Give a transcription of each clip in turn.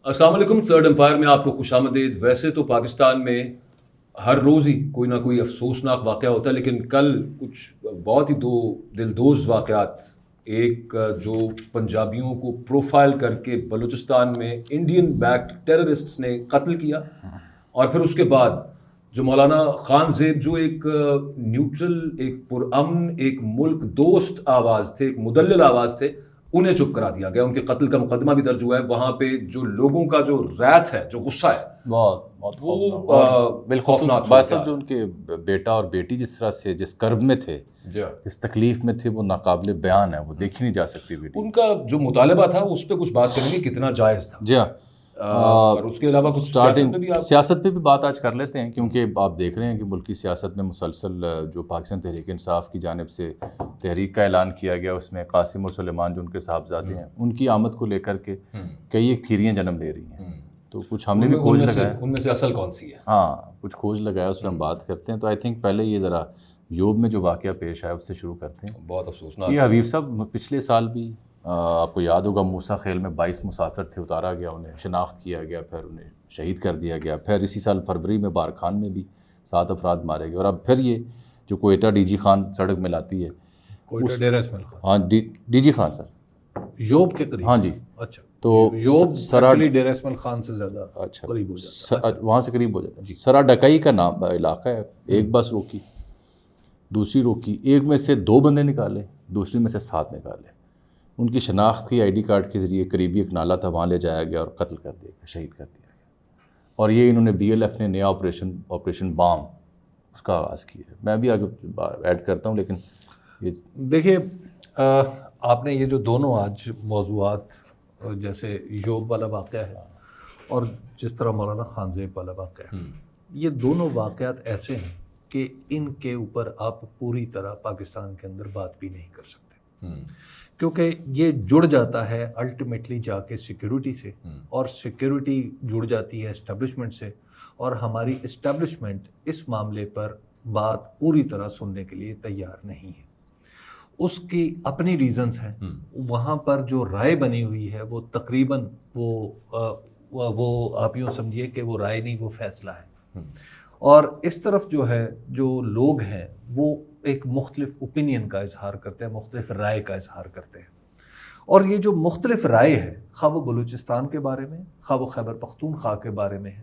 السلام علیکم. Third umpire میں آپ کو خوش آمدید. ویسے تو پاکستان میں ہر روز ہی کوئی نہ کوئی افسوسناک واقعہ ہوتا ہے، لیکن کل کچھ بہت ہی دو دلدوز واقعات. ایک جو پنجابیوں کو پروفائل کر کے بلوچستان میں انڈین بیکڈ ٹیررسٹس نے قتل کیا، اور پھر اس کے بعد جو مولانا خان زیب جو ایک نیوٹرل، ایک پرامن، ایک ملک دوست آواز تھے، ایک مدلل آواز تھے، انہیں چپ کرا دیا گیا. ان کے قتل کا مقدمہ بھی درج ہوا ہے. وہاں پہ جو لوگوں کا جو ریت ہے، جو غصہ ہے، بہت خوفناک باسط. جو ان کے بیٹا اور بیٹی جس طرح سے جس کرب میں تھے، جس تکلیف میں تھے، وہ ناقابل بیان ہے، وہ دیکھی نہیں جا سکتی ویڈیو. ان کا جو مطالبہ تھا اس پہ کچھ بات کریں گے، کتنا جائز تھا. جی ہاں، اور اس کے علاوہ کچھ سیاست پہ بھی بات آج کر لیتے ہیں، کیونکہ آپ دیکھ رہے ہیں کہ ملکی سیاست میں مسلسل جو پاکستان تحریک انصاف کی جانب سے تحریک کا اعلان کیا گیا، اس میں قاسم اور سلیمان جو ان کے صاحبزادے ہیں، ان کی آمد کو لے کر کے کئی ایک تھیریاں جنم لے رہی ہیں. تو کچھ ہم نے بھی کھوج لگایا، ان میں سے اصل کون سی ہے؟ ہاں کچھ کھوج لگایا، اس پہ ہم بات کرتے ہیں. تو آئی تھنک پہلے یہ ذرا یوب میں جو واقعہ پیش آیا اس سے شروع کرتے ہیں. بہت افسوسناک. یہ حبیب صاحب پچھلے سال بھی آپ کو یاد ہوگا، موسیٰ خیل میں 22 مسافر تھے، اتارا گیا، انہیں شناخت کیا گیا، پھر انہیں شہید کر دیا گیا. پھر اسی سال فروری میں بارکھان میں بھی 7 افراد مارے گئے. اور اب پھر یہ جو کوئٹہ ڈی جی خان سڑک میں لاتی ہے، کوئٹہ ڈیرہ اسماعیل خان، ہاں ڈی جی خان سر، یوب کے قریب. ہاں جی. اچھا، تو یوب ایکچولی ڈیرہ اسماعیل خان سے زیادہ اچھا قریب ہو جاتا ہے. وہاں سے قریب ہو جاتا ہے. سرا ڈکائی کا نام علاقہ ہے. ایک بس روکی، دوسری روکی، ایک میں سے 2 بندے نکالے، دوسری میں سے 7 نکالے. ان کی شناخت کی آئی ڈی کارڈ کے ذریعے قریبی ایک نالا تھا، وہاں لے جایا گیا اور قتل کر دیا گیا، شہید کر دیا گیا. اور یہ انہوں نے بی ایل ایف نے نیا آپریشن بام اس کا آغاز کیا ہے. میں بھی آگے ایڈ کرتا ہوں، لیکن یہ دیکھیے، آپ نے یہ جو دونوں آج موضوعات، جیسے یوب والا واقعہ ہے اور جس طرح مولانا خان زیب والا واقعہ ہے، یہ دونوں واقعات ایسے ہیں کہ ان کے اوپر آپ پوری طرح پاکستان کے اندر بات بھی نہیں کر سکتے، کیونکہ یہ جڑ جاتا ہے الٹیمیٹلی جا کے سیکیورٹی سے، اور سیکیورٹی جڑ جاتی ہے اسٹیبلشمنٹ سے، اور ہماری اسٹیبلشمنٹ اس معاملے پر بات پوری طرح سننے کے لیے تیار نہیں ہے. اس کی اپنی ریزنز ہیں. وہاں پر جو رائے بنی ہوئی ہے وہ تقریباً وہ آپ یوں سمجھیے کہ وہ رائے نہیں، وہ فیصلہ ہے. اور اس طرف جو ہے، جو لوگ ہیں وہ ایک مختلف اوپینین کا اظہار کرتے ہیں، مختلف رائے کا اظہار کرتے ہیں. اور یہ جو مختلف رائے ہے، خواہ وہ بلوچستان کے بارے میں، خواہ وہ خیبر پختونخوا کے بارے میں ہے،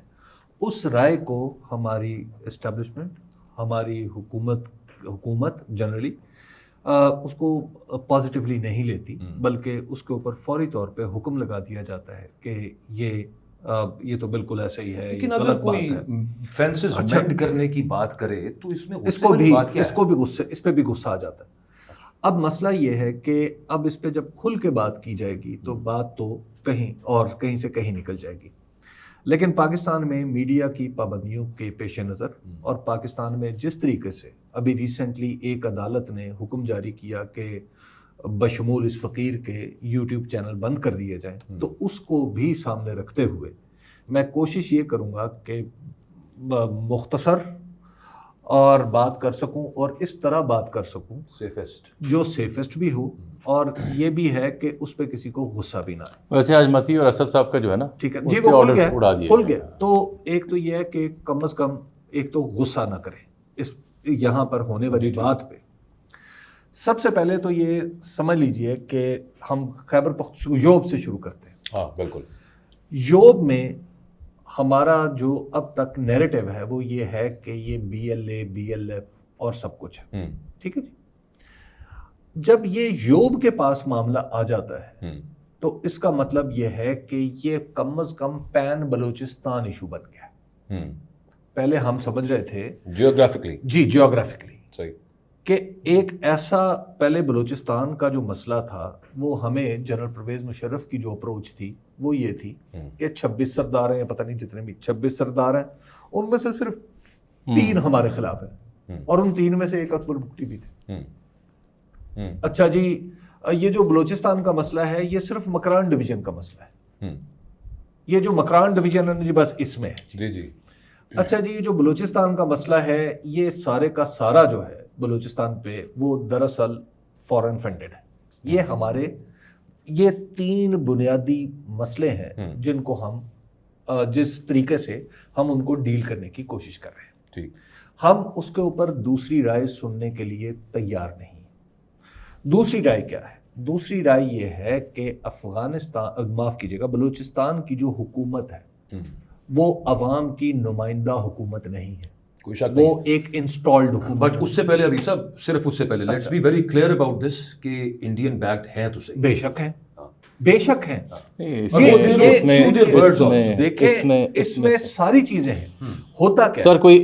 اس رائے کو ہماری اسٹیبلشمنٹ، ہماری حکومت جنرلی اس کو پازیٹیولی نہیں لیتی، بلکہ اس کے اوپر فوری طور پہ حکم لگا دیا جاتا ہے کہ یہ تو بالکل ایسا ہی ہے. لیکن اگر کوئی فینسز مینڈ کرنے کی بات کرے تو اس میں اس پہ بھی غصہ آ جاتا ہے. اب مسئلہ یہ ہے کہ اب اس پہ جب کھل کے بات کی جائے گی تو بات تو کہیں سے کہیں نکل جائے گی. لیکن پاکستان میں میڈیا کی پابندیوں کے پیش نظر، اور پاکستان میں جس طریقے سے ابھی ریسنٹلی ایک عدالت نے حکم جاری کیا کہ بشمول اس فقیر کے یوٹیوب چینل بند کر دیے جائیں، تو اس کو بھی سامنے رکھتے ہوئے میں کوشش یہ کروں گا کہ مختصر اور بات کر سکوں، اور اس طرح بات کر سکوں جو سیفسٹ بھی ہو، اور یہ بھی ہے کہ اس پہ کسی کو غصہ بھی نہ آئے. ویسے آج متی اور اسد صاحب کا جو ہے نا، ٹھیک ہے جی، وہ کھل گیا. تو ایک تو یہ ہے کہ کم از کم ایک تو غصہ نہ کریں اس یہاں پر ہونے والی بات پہ. سب سے پہلے تو یہ سمجھ لیجئے کہ ہم خیبر پختونخوا یوب سے شروع کرتے ہیں. ہاں بالکل. یوب میں ہمارا جو اب تک نیریٹو ہے وہ یہ ہے کہ یہ BLA BLF اور سب کچھ ہے. ٹھیک ہے جی. جب یہ یوب کے پاس معاملہ آ جاتا ہے تو اس کا مطلب یہ ہے کہ یہ کم از کم پین بلوچستان ایشو بن گیا. پہلے ہم سمجھ رہے تھے جیوگرافکلی صحیح کہ ایک ایسا پہلے بلوچستان کا جو مسئلہ تھا، وہ ہمیں جنرل پرویز مشرف کی جو اپروچ تھی وہ یہ تھی کہ 26 سردار ہیں، پتہ نہیں جتنے بھی 26 سردار ہیں، ان میں سے صرف 3 ہمارے خلاف ہیں، اور ان 3 میں سے ایک اکبر بگٹی بھی تھے. اچھا جی، یہ جو بلوچستان کا مسئلہ ہے یہ صرف مکران ڈویژن کا مسئلہ ہے. یہ جو مکران ڈویژن ہے جی بس اس میں ہے. جی. اچھا جی، یہ جو بلوچستان کا مسئلہ ہے یہ سارے کا سارا جو ہے بلوچستان پہ وہ دراصل فورن فنڈڈ ہے. یہ ہمارے یہ 3 بنیادی مسئلے ہیں جن کو ہم جس طریقے سے ہم ان کو ڈیل کرنے کی کوشش کر رہے ہیں. ٹھیک. ہم اس کے اوپر دوسری رائے سننے کے لیے تیار نہیں. دوسری رائے کیا ہے؟ دوسری رائے یہ ہے کہ افغانستان، معاف کیجیے گا، بلوچستان کی جو حکومت ہے وہ عوام کی نمائندہ حکومت نہیں ہے، کوئی شک وہ ایک انسٹالڈ حکومت. بٹ اس سے پہلے ابھی صاحب، صرف اس سے پہلے let's be very clear about this کہ انڈین بیکڈ ہے تو صحیح. بے شک ہیں، بے شک ہیں. دیکھیں اس میں ساری چیزیں ہیں. ہوتا کیا سر کوئی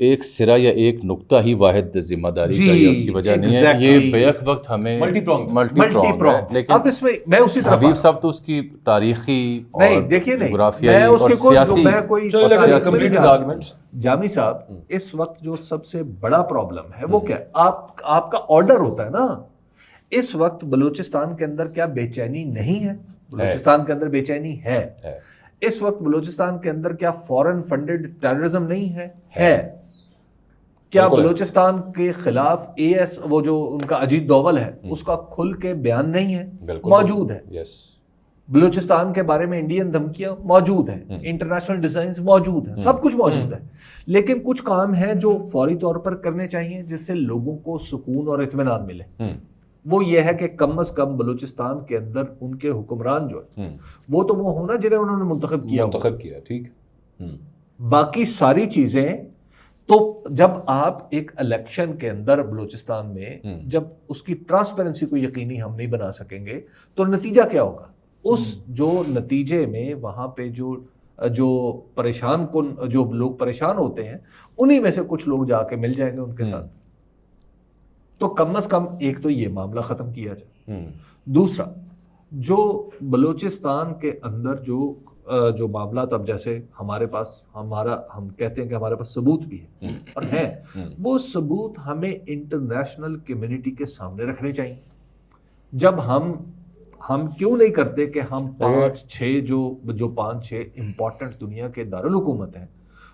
ایک سرا یا ایک نقطہ ہی واحد ذمہ داری کا یا اس کی وجہ نہیں ہے. یہ بیک وقت ہمیں ملٹی پرونگ ہے. لیکن اب اس میں اسی طرف حبیب صاحب تو اس کی تاریخی نہیں دیکھیے، نہیں جغرافیائی اور سیاسی جامی صاحب، اس وقت جو سب سے بڑا پرابلم ہے وہ کیا ہے؟ آپ کا آرڈر ہوتا ہے نا. اس وقت بلوچستان کے اندر کیا بے چینی نہیں ہے؟ بلوچستان کے اندر بے چینی ہے. اس وقت بلوچستان کے اندر کیا فورن فنڈڈ ٹیررزم نہیں ہے؟ ہے. کیا بلوچستان کے خلاف AS وہ جو ان کا اجیت دوول ہے اس کا کھل کے بیان نہیں ہے؟ موجود ہے. بلوچستان کے بارے میں انڈین دھمکیاں موجود ہیں، انٹرنیشنل ڈیزائنز موجود ہیں، سب کچھ موجود ہے. لیکن کچھ کام ہیں جو فوری طور پر کرنے چاہیے جس سے لوگوں کو سکون اور اطمینان ملے. وہ یہ ہے کہ کم از کم بلوچستان کے اندر ان کے حکمران جو ہے وہ تو وہ ہونا جنہیں انہوں نے منتخب کیا. ٹھیک. باقی ساری چیزیں تو جب آپ ایک الیکشن کے اندر بلوچستان میں جب اس کی ٹرانسپیرنسی کو یقینی ہم نہیں بنا سکیں گے تو نتیجہ کیا ہوگا؟ اس جو نتیجے میں وہاں پہ جو پریشان کن جو لوگ پریشان ہوتے ہیں انہی میں سے کچھ لوگ جا کے مل جائیں گے ان کے ساتھ. تو کم از کم ایک تو یہ معاملہ ختم کیا جائے. دوسرا، جو بلوچستان کے اندر جو معاملات اب جیسے ہمارے پاس ہم کہتے ہیں کہ ہمارے پاس ثبوت بھی ہے اور ہیں، وہ ثبوت ہمیں انٹرنیشنل کمیونٹی کے سامنے رکھنے چاہیے. جب ہم کیوں نہیں کرتے کہ ہم 5-6 امپورٹنٹ دنیا کے دارالحکومت ہیں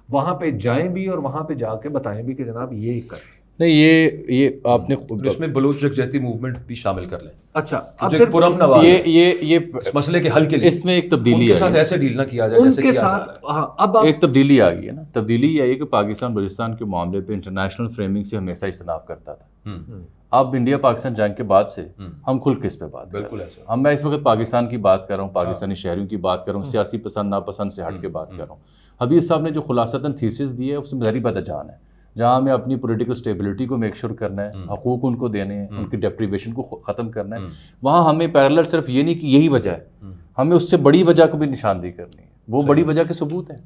وہاں پہ جائیں بھی اور وہاں پہ جا کے بتائیں بھی کہ جناب یہ کریں. نہیں، یہ آپ نے اس میں بلوچ یکجہتی موومنٹ بھی شامل کر لیں. اچھا، پرم نواز یہ اس مسئلے کے حل کے لیے اس میں ایک تبدیلی ان کے ساتھ ایسے ڈیل نہ کیا جائے جیسے کیا جاتا ہے. اب ایک تبدیلی آ گئی ہے نا. تبدیلی یہ ہے کہ پاکستان بلوچستان کے معاملے پہ انٹرنیشنل فریمنگ سے ہمیشہ اجتناب کرتا تھا. اب انڈیا پاکستان جنگ کے بعد سے ہم کھل کس پہ بات بالکل ایسا. میں اس وقت پاکستان کی بات کر رہا ہوں، پاکستانی شہریوں کی بات کر رہا ہوں، سیاسی پسند ناپسند سے ہٹ کے بات کر رہا ہوں. حبیب صاحب نے جو خلاصتاً تھیسس دی ہے اس میں ظاہری بات جان ہے. جہاں ہمیں اپنی پولیٹیکل اسٹیبلٹی کو میک شور کرنا ہے، حقوق ان کو دینے ہیں، ان کی ڈیپریویشن کو ختم کرنا ہے، وہاں ہمیں پیرالل صرف یہ نہیں کہ یہی وجہ ہے، ہمیں اس سے بڑی وجہ کو بھی نشاندہی کرنی ہے. وہ بڑی وجہ کے ثبوت ہیں.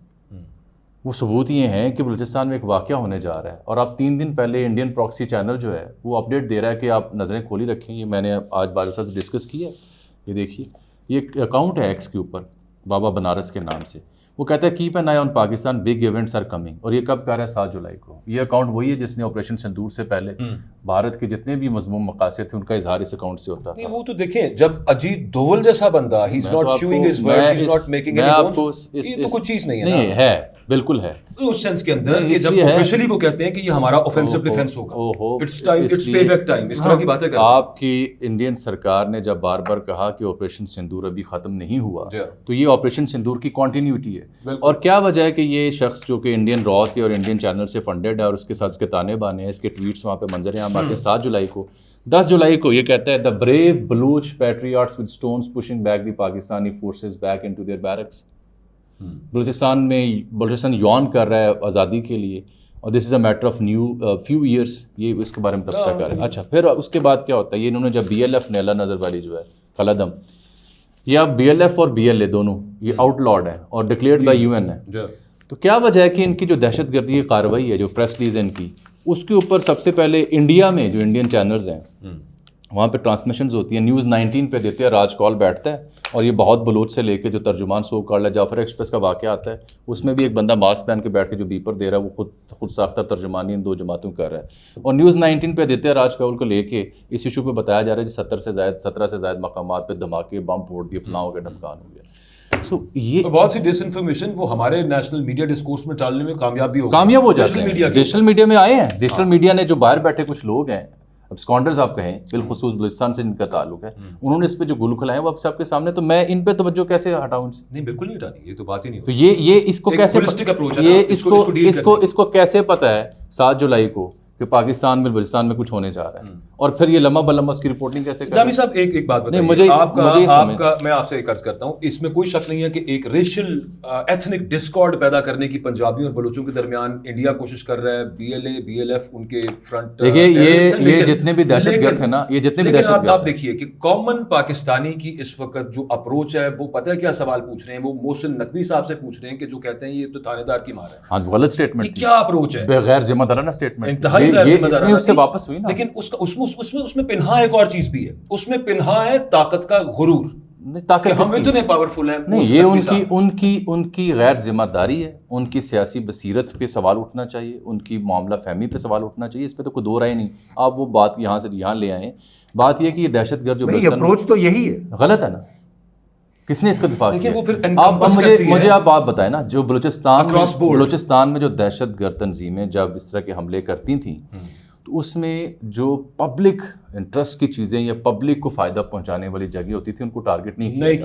وہ ثبوت یہ ہیں کہ بلوچستان میں ایک واقعہ ہونے جا رہا ہے اور آپ 3 دن پہلے انڈین پراکسی چینل جو ہے وہ اپڈیٹ دے رہا ہے کہ آپ نظریں کھولی رکھیں. یہ میں نے آج بادل صاحب سے ڈسکس کیا. یہ دیکھیے، یہ ایک اکاؤنٹ ہے ایکس کے اوپر، بابا بنارس کے نام سے. وہ کہتا ہے keep an eye on Pakistan, big events are coming. اور یہ کب کہہ رہا ہے؟ 7 جولائی کو. یہ اکاؤنٹ وہی ہے جس نے آپریشن سندور سے پہلے بھارت کے جتنے بھی مضموم مقاصد تھے ان کا اظہار اس اکاؤنٹ سے ہوتا تھا. وہ تو دیکھیں، جب اجیت دوول جیسا بندہ ہی is not chewing his word, he is not making any bones, یہ تو کچھ چیز نہیں ہے. نہیں ہے، بالکل ہے اس سینس کے اندر کہ جب آفیشلی وہ کہتے ہیں کہ یہ ہمارا آفینسو ڈیفینس ہوگا، it's time, it's pay back time, اس طرح کی باتیں کرتے ہیں. آپ کی انڈین سرکار نے جب بار بار کہا کہ آپریشن سندور ابھی ختم نہیں ہوا تو یہ آپریشن سندور کی کنٹینیوٹی ہے. اور کیا وجہ ہے کہ یہ شخص جو کہ انڈین را سے اور انڈین چینل سے فنڈیڈ ہے اور اس کے ساتھ اس کے تانے بانے ہیں، اس کے ٹویٹس وہاں پہ منظر عام آتے ہیں. 7 جولائی کو 10 جولائی کو یہ کہتا ہے the brave Baloch patriots with stones pushing back the Pakistani forces back into their barracks. Balochistan یون کر رہا ہے آزادی کے لیے اور this is a matter of few years. یہ اس کے بارے میں تبصرہ کر رہے ہیں. اچھا، پھر اس کے بعد کیا ہوتا ہے؟ یہ انہوں نے جب BLF نیلا نظر والی جو ہے قلعدم، یہ اب BLF اور BLA دونوں یہ آؤٹ لاڈ ہے اور ڈکلیئرڈ بائی UN ہے. تو کیا وجہ ہے کہ ان کی جو دہشت گردی کی کارروائی ہے، جو پریس ریلیز ہے ان کی، اس کے اوپر سب سے پہلے انڈیا میں جو انڈین چینلز ہیں وہاں پہ ٹرانسمیشنز ہوتی ہیں. نیوز 19 پہ دیتے ہیں، راج کال بیٹھتا ہے اور یہ بہت بلوچ سے لے کے جو ترجمان سو کال ہے، جعفر ایکسپریس کا واقعہ آتا ہے، اس میں بھی ایک بندہ ماسک پہن کے بیٹھ کے جو بیپر دے رہا ہے وہ خود ساختہ ترجمانی ان 2 جماعتوں کر رہا ہے. اور نیوز 19 پہ دیتے ہیں راج کال کو لے کے اس ایشو پہ بتایا جا رہا ہے کہ 17 سے زائد مقامات پہ دھماکے، بم پھوڑ دیے، فلاں ہو گیا، ڈھمکان ہو گیا. یہ بہت سی ڈس انفارمیشن وہ ہمارے نیشنل میڈیا ڈسکورس میں ڈالنے میں کامیاب ہو جاتے ہیں. ڈیجیٹل میڈیا میں آئے ہیں. ڈیجیٹل میڈیا نے جو باہر بیٹھے کچھ لوگ ہیں اب اسکانڈرز آپ کہیں بالخصوص بلوچستان سے ان کا تعلق ہے, انہوں نے اس پہ جو گل کھلائے وہ اب سب کے سامنے, تو میں ان پہ توجہ کیسے ہٹاؤں ان سے؟ نہیں بالکل نہیں ہٹانی, یہ تو بات ہی نہیں تو ہوتی. یہ اس کو کیسے اس کو کیسے پتہ ہے 7 جولائی کو کہ پاکستان میں بلوچستان میں کچھ ہونے جا رہا ہے, اور پھر یہ لمحہ بلمہ اس کی رپورٹنگ کیسے کریں؟ جامی صاحب ایک بات بتائیے, آپ کا میں آپ سے ایک عرض کرتا ہوں, اس میں کوئی شک نہیں ہے کہ ایک ریشل ایتھنک ڈسکارڈ پیدا کرنے کی پنجابیوں اور بلوچوں کے درمیان انڈیا کوشش کر رہا ہے, BLF ان کے فرنٹ. دیکھیے یہ جتنے بھی دہشت گرد ہیں نا, یہ جتنے بھی دہشت گرد, آپ دیکھیے کہ کامن پاکستانی کی اس وقت جو اپروچ ہے وہ پتہ ہے کیا سوال پوچھ رہے ہیں, وہ محسن نقوی صاحب سے پوچھ رہے ہیں کہ جو کہتے ہیں یہ تو تھانے دار کی مار ہے. ہاں غلط اسٹیٹمنٹ, کیا اپروچ ہے, بغیر ذمہ دارانہ اسٹیٹمنٹ, انتہائی غیر ذمہ دارانہ سے واپس ہوئی نا. لیکن اس میں پنہا ایک اور چیز بھی ہے, اس میں پنہا ہے طاقت کا غرور, ہم اتنے پاورفل ہیں. نہیں, یہ ان کی غیر ذمہ داری ہے, ان کی سیاسی بصیرت پہ سوال اٹھنا چاہیے, ان کی معاملہ فہمی پہ سوال اٹھنا چاہیے, اس پہ تو کوئی دو رائے نہیں. آپ وہ بات یہاں سے یہاں لے آئیں, بات یہ کہ یہ دہشت گرد جو اپروچ تو یہی ہے, غلط ہے نا, کس نے اس کا دفاع کیا؟ مجھے آپ بتائیں نا, جو بلوچستان میں جو دہشت گرد تنظیمیں جب اس طرح کے حملے کرتی تھیں تو اس میں جو پبلک انٹرسٹ کی چیزیں یا پبلک کو فائدہ پہنچانے والی جگہ ہوتی تھی ان کو ٹارگٹ نہیں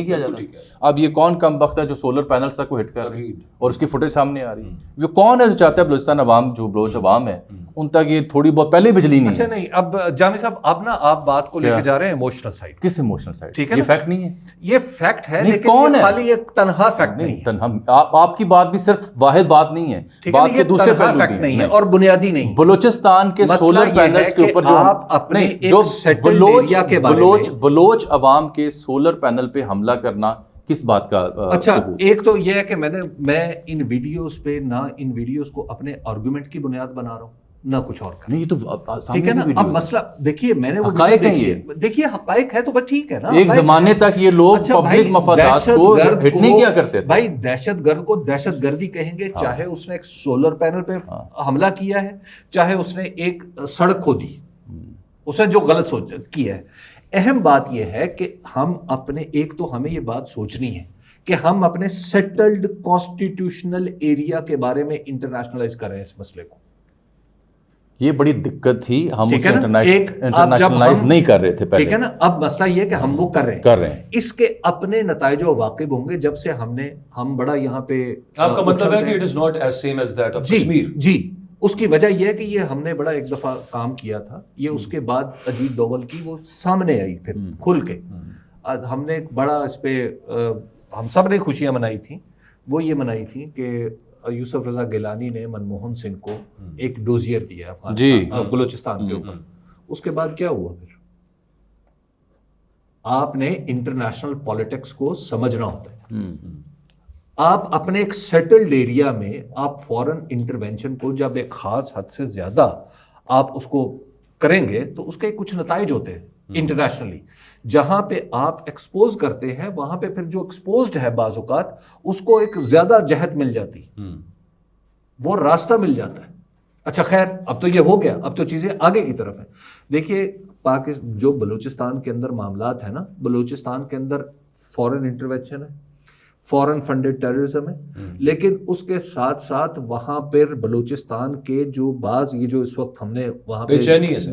کیا جاتا. اب یہ کون کم وقت ہے جو سولر پینلز تک کو ہٹ کر رہی اور اس کی فوٹیج سامنے آ رہی ہے؟ یہ کون ہے جو چاہتا ہے بلوچستان عوام, جو بلوچ عوام ہے ان تک یہ تھوڑی بہت پہلے بجلی نہیں ہے؟ اچھا نہیں, اب جامی صاحب آپ بات کو لے کے جا رہے ہیں ایموشنل سائڈ. کس ایموشنل سائڈ؟ ٹھیک ہے, یہ فیکٹ نہیں ہے, یہ فیکٹ ہے, لیکن یہ خالی ایک تنہا فیکٹ نہیں ہے. آپ کی بات بھی صرف واحد بات نہیں ہے, بات کے دوسرے پہلو فیکٹ نہیں ہے اور بنیادی نہیں. بلوچستان کے سولر پینلز کے اوپر جو بلوچ عوام کے سولر پینل پہ حملہ کرنا کس بات کا؟ اچھا, ایک تو یہ ہے کہ میں ان ویڈیوز پہ نہ ان ویڈیوز کو اپنے آرگومنٹ کی بنیاد بنا رہا ہوں نہ کچھ اور. نہیں, یہ تو ٹھیک ہے نا. اب مسئلہ دیکھیے, میں نے حقائق ہیں, یہ دیکھیے حقائق ہے تو بس ٹھیک ہے نا. ایک زمانے تک یہ لوگ پبلک مفادات کو ہٹ نہیں کیا کرتے تھے. بھائی دہشت گرد کو دہشت گردی کہیں گے, چاہے اس نے ایک سولر پینل پہ حملہ کیا ہے, چاہے اس نے ایک سڑک کھودی, اس نے جو غلط سوچ کیا ہے. اہم بات یہ ہے کہ ہم اپنے, ایک تو ہمیں یہ بات سوچنی ہے کہ ہم اپنے سیٹلڈ کانسٹیٹیوشنل ایریا کے بارے میں انٹرنیشنلائز کر رہے ہیں اس مسئلے کو. یہ بڑی دقت تھی, ہم اسے انٹرنیشنلائز نہیں کر رہے تھے پہلے. ٹھیک ہے نا. اب مسئلہ یہ کہ ہم وہ کر رہے ہیں. اس کے اپنے نتائج واقب ہوں گے جب سے ہم بڑا یہاں پہ. آپ کا مطلب ہے کہ it is not as same as that of Kashmir? جی, اس کی وجہ یہ ہے کہ یہ ہم نے بڑا ایک دفعہ کام کیا تھا, یہ اس کے بعد اجیت ڈوبل کی وہ سامنے آئی پھر کھل کے. ہم نے ایک بڑا اس پہ ہم سب نے خوشیاں منائی تھیں. وہ یہ منائی تھیں کہ یوسف رضا گیلانی نے منموہن سنگھ کو ایک ڈوزیئر دیا افغانستان بلوچستان کے اوپر. اس کے بعد کیا ہوا پھر؟ آپ نے انٹرنیشنل پالیٹکس کو سمجھنا ہوتا ہے. آپ اپنے ایک سیٹلڈ ایریا میں آپ فورن انٹرونشن کو جب ایک خاص حد سے زیادہ آپ اس کو کریں گے تو اس کے کچھ نتائج ہوتے ہیں انٹرنیشنلی. جہاں پہ آپ ایکسپوز کرتے ہیں وہاں پہ پھر جو ایکسپوزڈ ہے بعض اوقات اس کو ایک زیادہ جہت مل جاتی, وہ راستہ مل جاتا ہے. اچھا خیر, اب تو یہ ہو گیا, اب تو چیزیں آگے کی طرف ہیں. دیکھیے جو بلوچستان کے اندر معاملات ہیں نا, بلوچستان کے اندر فورن انٹرونشن ہے, فورن فنڈڈ ٹیررزم ہے, لیکن اس کے ساتھ ساتھ وہاں پر بلوچستان کے جو بعض یہ جو اس وقت ہم نے وہاں پہ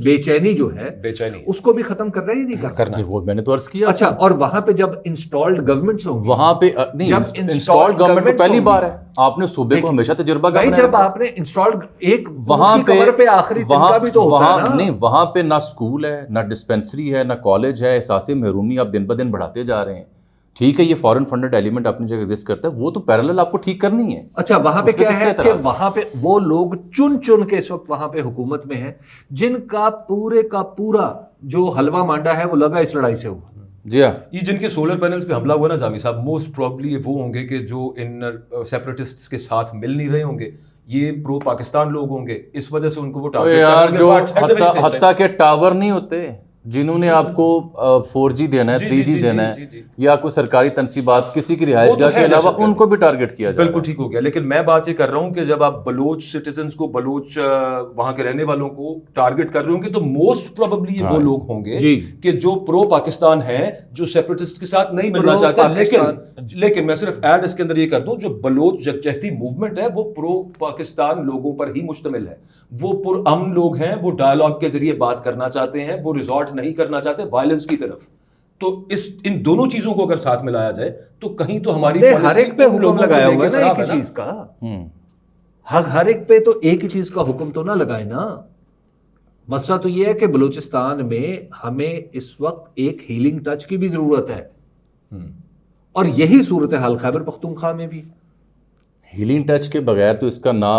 بے چینی جو ہے اس کو بھی ختم کرنا ہی نہیں کرنا. وہ میں نے تو عرض کیا. اچھا, اور وہاں پہ جب انسٹالڈ گورنمنٹس ہوں گی, وہاں پہ انسٹالڈ گورنمنٹ پہلی بار ہے, آپ نے صوبے کو ہمیشہ تجربہ کرنا ہے. جب آپ نے انسٹالڈ ایک وہاں پہ آخری تنکا بھی تو ہوتا ہے نا. نہیں, وہاں پہ نہ اسکول ہے, نہ ڈسپینسری ہے, نہ کالج ہے. احساس محرومی آپ دن بدن بڑھاتے جا رہے ہیں. ٹھیک ہے, یہ فورن فنڈڈ ایلیمنٹ اپنی جگہ ایگزسٹ کرتا ہے, وہ تو پیرالل آپ کو ٹھیک کرنی ہے. اچھا, وہاں پہ کیا ہے کہ وہاں پہ وہ لوگ چن کے اس وقت وہاں پہ حکومت میں ہیں جن کا پورا جو حلوہ مانڈا ہے وہ لگا اس لڑائی سے ہوا. جی ہاں, یہ جن کے سولر پینلز پہ حملہ ہوا نا جامی صاحب, موسٹ پروبلی یہ وہ ہوں گے کہ جو ان سیپریٹسٹس کے ساتھ مل نہیں رہے ہوں گے, یہ پرو پاکستان لوگ ہوں گے, اس وجہ سے ان کو وہ ٹارگٹ یار جو حتیٰ کہ ٹاور نہیں ہوتے, جنہوں نے آپ کو 4G دینا ہے 3G دینا ہے یا کوئی سرکاری تنصیبات کسی کی رہائش گاہ کے علاوہ ان کو بھی ٹارگٹ کیا جائے. بالکل ٹھیک ہو گیا. لیکن میں بات یہ کر رہا ہوں کہ جب آپ بلوچ سٹیزنز کو, بلوچ وہاں کے رہنے والوں کو ٹارگٹ کر رہے ہوں گے تو موسٹ پروبیبلی وہ لوگ ہوں گے کہ جو پرو پاکستان ہیں, جو سیپریٹسٹ کے ساتھ نہیں ملنا چاہتے. لیکن میں صرف ایڈ اس کے اندر یہ کر دوں, جو بلوچ یکجہتی موومنٹ ہے وہ پرو پاکستان لوگوں پر ہی مشتمل ہے. وہ پرامن لوگ ہیں, وہ ڈائلاگ کے ذریعے بات کرنا چاہتے ہیں, وہ ریزورٹ نہیں کرنا چاہتے وائلنس کی طرف. تو ان دونوں چیزوں کو اگر ساتھ ملایا جائے تو کہیں تو ہماری ہر ایک پہ حکم لگایا ہوا ہے نا ایک ہی چیز کا. ہر ایک پہ تو ایک ہی چیز کا حکم تو نہ لگائے نا. مسئلہ تو یہ ہے کہ بلوچستان میں ہمیں اس وقت ایک ہیلنگ ٹچ کی بھی ضرورت ہے, اور یہی صورتحال خیبر پختونخوا میں بھی. ہیلنگ ٹچ کے بغیر تو اس کا نہ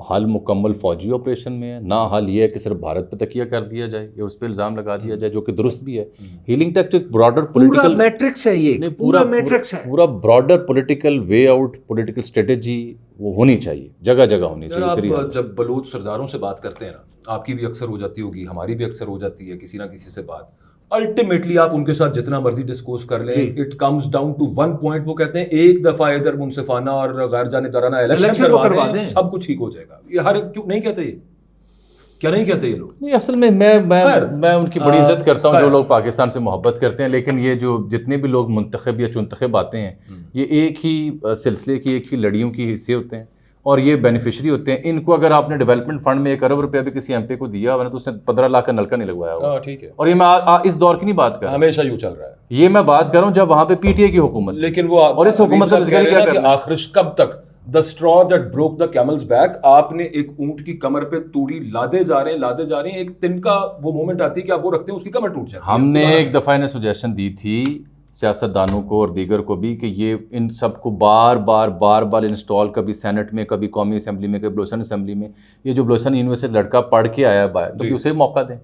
حل مکمل فوجی آپریشن میں ہے, نہ حل یہ ہے کہ صرف بھارت پہ تکیہ کر دیا جائے یا اس پہ الزام لگا دیا جائے, جو کہ درست بھی ہے. ہیلنگ ٹچ ایک براڈر پولیٹیکل میٹرکس ہے, یہ پورا میٹرکس ہے, پورا broader political way out, political strategy وہ ہونی چاہیے, جگہ جگہ ہونی چاہیے. آپ جب بلوچ سرداروں سے بات کرتے ہیں نا, آپ کی بھی اکثر ہو جاتی ہوگی, ہماری بھی اکثر ہو جاتی ہے کسی نہ کسی سے بات, الٹیمیٹلی آپ ان کے ساتھ جتنا مرضی ڈسکوس کر لیں, it comes down to one point. وہ کہتے ہیں ایک دفعہ ادھر منصفانہ اور غیر جانبدارانہ الیکشن کروا دیں, سب کچھ ٹھیک ہو جائے گا. یہ ہر کیوں نہیں کہتے, یہ کیا نہیں کہتے یہ لوگ؟ نہیں, اصل میں میں ان کی بڑی عزت کرتا ہوں جو لوگ پاکستان سے محبت کرتے ہیں, لیکن یہ جو جتنے بھی لوگ منتخب یا چنتخب آتے ہیں یہ ایک ہی سلسلے کی, ایک ہی لڑیوں کی حصے ہوتے ہیں اور یہ بینیفیشری ہوتے ہیں. ان کو اگر آپ نے ڈیولپمنٹ فنڈ میں 1 ارب روپیہ بھی کسی ایم پی کو دیا ورنہ تو اس نے 15 لاکھ کا نلکا نہیں لگوایا ہوگا. ٹھیک ہے, اور یہ میں اس دور کی نہیں بات کر رہا, ہمیشہ یوں چل رہا ہے. یہ میں بات کر رہا ہوں جب وہاں پہ پی ٹی آئی کی حکومت, لیکن وہ اور اس حکومت کا ذکر کیا کہ آخرش کب تک the straw that broke the camel's back, آپ نے ایک اونٹ کی کمر پہ توڑی لادے جا رہے ہیں, ایک دن کا وہ مومنٹ آتی ہے کہ آپ وہ رکھتے ہیں, اس کی کمر ٹوٹ جاتی ہے. ہم نے ایک دفعہ انہیں سجیشن دی تھی سیاست دانوں کو اور دیگر کو بھی کہ یہ ان سب کو بار بار انسٹال, کبھی سینٹ میں, کبھی قومی اسمبلی میں, کبھی بلوچستان اسمبلی میں. یہ جو بلوچستان یونیورسٹی لڑکا پڑھ کے آیا ہے باہر, تو اسے موقع دیں.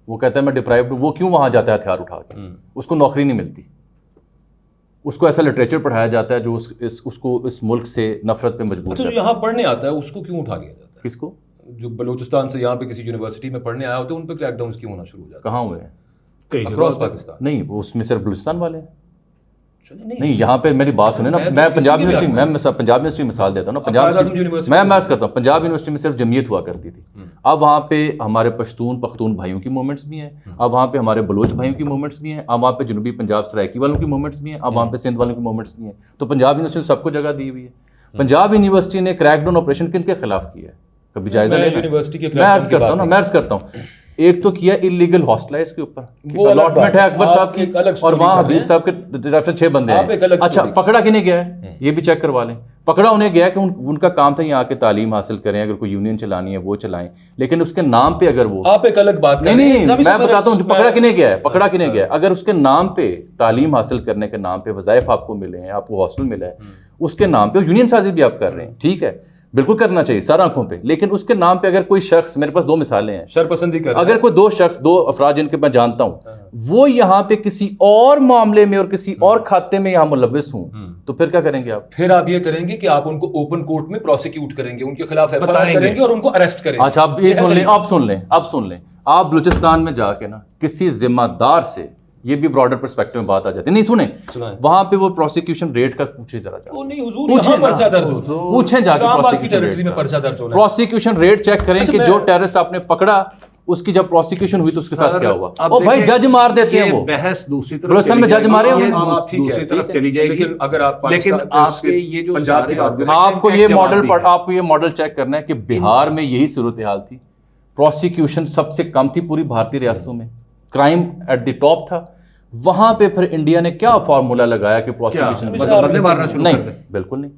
وہ کہتا ہے میں ڈپرائیوڈ ہوں, وہ کیوں وہاں جاتا ہے ہتھیار اٹھا کے؟ اس کو نوکری نہیں ملتی, اس کو ایسا لٹریچر پڑھایا جاتا ہے جو اس کو اس ملک سے نفرت پہ مجبور کرتا ہے. یہاں پڑھنے آتا ہے اس کو کیوں اٹھا لیا جاتا ہے؟ کس کو؟ جو بلوچستان سے یہاں پہ کسی یونیورسٹی میں پڑھنے آیا ہوتے ہیں ان پہ کریک ڈاؤنس کیوں ہونا شروع ہو جاتا ہے؟ کہاں ہوئے ہیں؟ اکراس پاکستان. نہیں, اس میں صرف بلوچستان والے ہیں. نہیں, یہاں پہ میری بات سنیں نا, میں پنجاب یونیورسٹی, میں پنجاب یونیورسٹی مثال دیتا ہوں نا. پنجاب میں عرض کرتا ہوں, پنجاب یونیورسٹی میں صرف جمعیت ہوا کرتی تھی. اب وہاں پہ ہمارے پختون بھائیوں کی موومنٹس بھی ہیں, اب وہاں پہ ہمارے بلوچ بھائیوں کی موومنٹس بھی ہیں, اب وہاں پہ جنوبی پنجاب سرائکی والوں کی موومنٹس بھی ہیں, اب وہاں پہ سندھ والوں کی موومنٹس بھی ہیں. تو پنجاب یونیورسٹی سب کو جگہ دی ہوئی ہے. پنجاب یونیورسٹی نے کریک ڈاؤن آپریشن کن کے خلاف کیا ہے, کبھی جائزہ لیں. میں عرض کرتا ہوں ایک تو کیا انلیگل ہاسٹلائز کے اوپر, وہ الاٹمنٹ ہے اکبر صاحب کی, اور وہاں حبیب صاحب کے طرف سے 6 بندے ہیں. اچھا, پکڑا کنے گیا ہے یہ بھی چیک کروا لیں. پکڑا انہیں گیا کہ ان کا کام تھا یہاں کے تعلیم حاصل کریں, اگر کوئی یونین چلانی ہے وہ چلائیں, لیکن اس کے نام پہ اگر وہ, آپ ایک الگ بات کریں. نہیں, میں بتاتا ہوں پکڑا کنے گیا ہے, اگر اس کے نام پہ تعلیم حاصل کرنے کے نام پہ وظائف آپ کو ملے ہیں, آپ کو ہاسٹل ملا ہے, اس کے نام پہ یونین سازی بھی آپ کر رہے ہیں, ٹھیک ہے, بالکل کرنا چاہیے سر آنکھوں پہ, لیکن اس کے نام پہ اگر کوئی شخص, میرے پاس 2 مثالیں ہیں, شرپسندی کر, اگر کوئی 2 افراد جن کے میں جانتا ہوں وہ یہاں پہ کسی اور معاملے میں اور کسی اور کھاتے میں یہاں ملوث ہوں, تو پھر کیا کریں گے آپ؟ پھر آپ یہ کریں گے کہ آپ ان کو اوپن کورٹ میں پروسیکیوٹ کریں گے, ان کے خلاف ایف آئی آر کریں گے اور ان کو اریسٹ کریں گے. اچھا, آپ یہ سن لیں, اب سن لیں, آپ بلوچستان میں جا کے نا کسی ذمہ دار سے, یہ بھی براڈر پرسپیکٹو میں بات آ جاتی ہے, نہیں سنیں, وہاں پہ وہ پروسیکیوشن ریٹ کا پوچھے ذرا, پوچھیں جا کے پروسیکیوشن ریٹ چیک کریں کہ جو ٹیررسٹ آپ نے پکڑا اس کی جب پروسیکیوشن ہوئی تو اس کے ساتھ کیا ہوا. اور بھائی جج مار دیتے ہیں, وہ بحث دوسری طرف بلوچستان میں جج مارے ہوئے دوسری طرف چلی جائے گی. لیکن آپ کے یہ جو آپ کو یہ ماڈل چیک کرنا ہے کہ بہار میں یہی صورتحال تھی, پروسیکیوشن سب سے کم تھی پوری بھارتی ریاستوں میں, کرائم ایٹ دی ٹاپ تھا. وہاں پہ پھر انڈیا نے کیا فارمولا لگایا کہ پروسیکیوشن بندے مارنا شروع کر دیں؟ بالکل نہیں.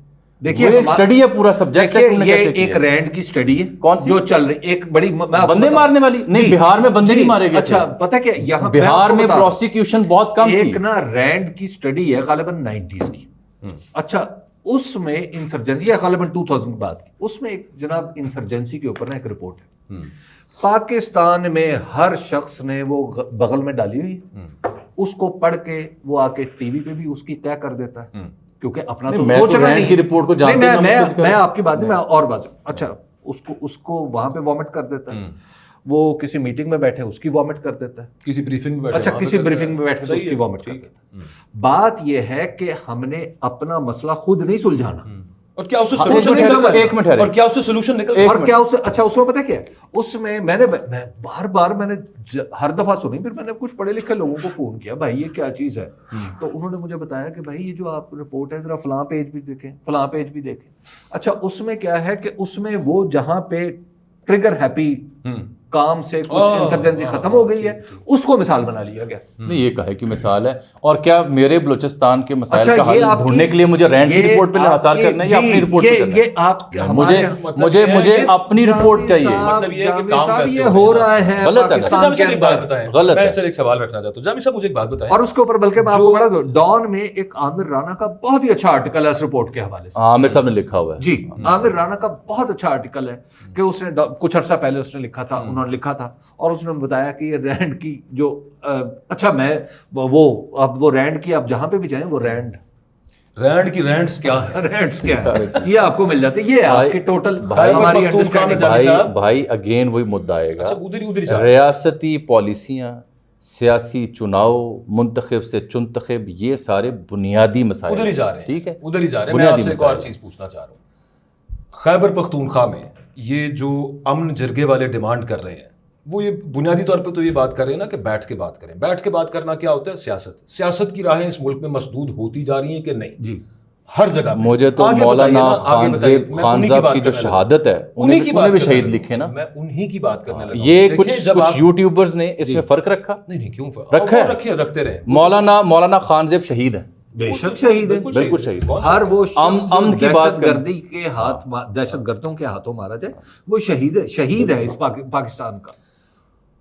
دیکھیے ایک سٹڈی ہے, پورا سبجیکٹ ہے, یہ ایک رینڈ کی سٹڈی ہے کون سی جو چل رہی, ایک بڑی بندے مارنے والی نہیں, بہار میں بندے نہیں مارے گئے. اچھا, پتہ کیا یہاں بہار میں پروسیکیوشن بہت کم تھی. ایک نا رینڈ کی سٹڈی ہے غالباً 90s کی. اچھا, اس میں انسرجنسی غالباً 2000 کی بات کی, اس میں ایک جناب انسرجنسی کے اوپر نا ایک رپورٹ ہے پاکستان میں, ہر شخص نے وہ بغل میں ڈالی ہوئی, اس کو پڑھ کے وہ آ کے ٹی وی پہ بھی اس کی طے کر دیتا ہے, کیونکہ اپنا تو سوچنا نہیں کی رپورٹ کو جانتے ہیں. میں آپ کی بات میں اور واضح, اچھا اس کو وہاں پہ وامٹ کر دیتا ہے, وہ کسی میٹنگ میں بیٹھے اس کی وامٹ کر دیتا ہے, کسی بریفنگ میں بیٹھے, اچھا کسی بریفنگ میں بیٹھے تو اس کی وامٹ کر دیتا ہے. بات یہ ہے کہ ہم نے اپنا مسئلہ خود نہیں سلجھانا, اور کیا اس سے سولوشن نکل, ایک منٹ اور کیا اس سے سولوشن نکل, اور کیا اس سے, اچھا اس میں پتہ کیا ہے, اس میں میں بار بار میں نے ہر دفعہ سنی, پھر میں نے کچھ پڑھے لکھے لوگوں کو فون کیا, بھائی یہ کیا چیز ہے, تو انہوں نے مجھے بتایا کہ بھائی یہ جو آپ رپورٹ ہے ذرا فلاں پیج بھی دیکھیں, فلاں پیج بھی دیکھیں. اچھا اس میں کیا ہے کہ اس میں وہ جہاں پہ ٹریگر ہیپی کام سے کچھ انسرجنسی ختم ہو گئی ہے اس کو مثال بنا لیا گیا. نہیں یہ کہے کہ مثال ہے, اور کیا میرے بلوچستان کے مسائل اچھا کا حل ڈھونڈنے کے لیے مجھے رینڈ کی رپورٹ پہ حاصل کرنا ہے یا اپنی رپورٹ پہ کرنا ہے؟ یہ آپ مجھے اپنی رپورٹ چاہیے. مطلب یہ ہے کہ کام صاحب کیسے یہ ہو رہا ہے غلط ہے. پاکستان کے ایک بات اندر, بتائیں, غلط ہے. میں سر ایک سوال رکھنا چاہتا ہوں, جامی صاحب مجھے ایک بات بتائیں, اور اس کے اوپر بلکہ میں آپ کو بڑا دوں, ڈان میں ایک عامر رانا کا بہت ہی اچھا آرٹیکل ہے اس رپورٹ کے حوالے سے. عامر صاحب نے لکھا ہوا ہے. جی عامر رانا کا بہت اچھا آرٹیکل ہے کہ اس نے کچھ عرصہ پہلے اس نے لکھا تھا, انہوں نے لکھا تھا, اور اس نے بتایا کہ یہ رینڈ کی جو اچھا میں وہ اب وہ رینڈ کی آپ جہاں پہ بھی جائیں وہ رینڈ کی رینٹس کیا ہے, رینٹس کیا ہے یہ آپ کو مل جاتے, یہ آپ کی ٹوٹل ہماری انڈرسٹینڈنگ. بھائی اگین وہی مدعا آئے گا, ادھر ریاستی پالیسیاں, سیاسی چناؤ, منتخب سے چنتخب, یہ سارے بنیادی مسائل ادھر ہی جا رہے ہیں, ٹھیک ہے ادھر ہی جا رہے ہیں. میں آپ سے ایک اور چیز پوچھنا چاہ رہا ہوں, خیبر پختونخوا میں یہ جو امن جرگے والے ڈیمانڈ کر رہے ہیں, وہ یہ بنیادی طور پہ تو یہ بات کر رہے ہیں نا کہ بیٹھ کے بات کریں. بیٹھ کے بات کرنا کیا ہوتا ہے؟ سیاست کی راہیں اس ملک میں مسدود ہوتی جا رہی ہیں کہ نہیں؟ جی ہر جگہ. مجھے تو مولانا خانزیب خان صاحب کی جو شہادت ہے انہوں نے بھی شہید لکھے نا, میں انہی کی بات کرنے لگا. یہ کچھ یوٹیوبرز نے اس میں فرق رکھا نہیں کیوں رکھا رکھتے رہے. مولانا خانزیب شہید ہیں, بے شک شہید ہے, بالکل شہید. ہر وہ امن کی بات گردی کے ہاتھ, دہشت گردوں کے ہاتھوں مارا جائے وہ شہید ہے اس پاکستان کا.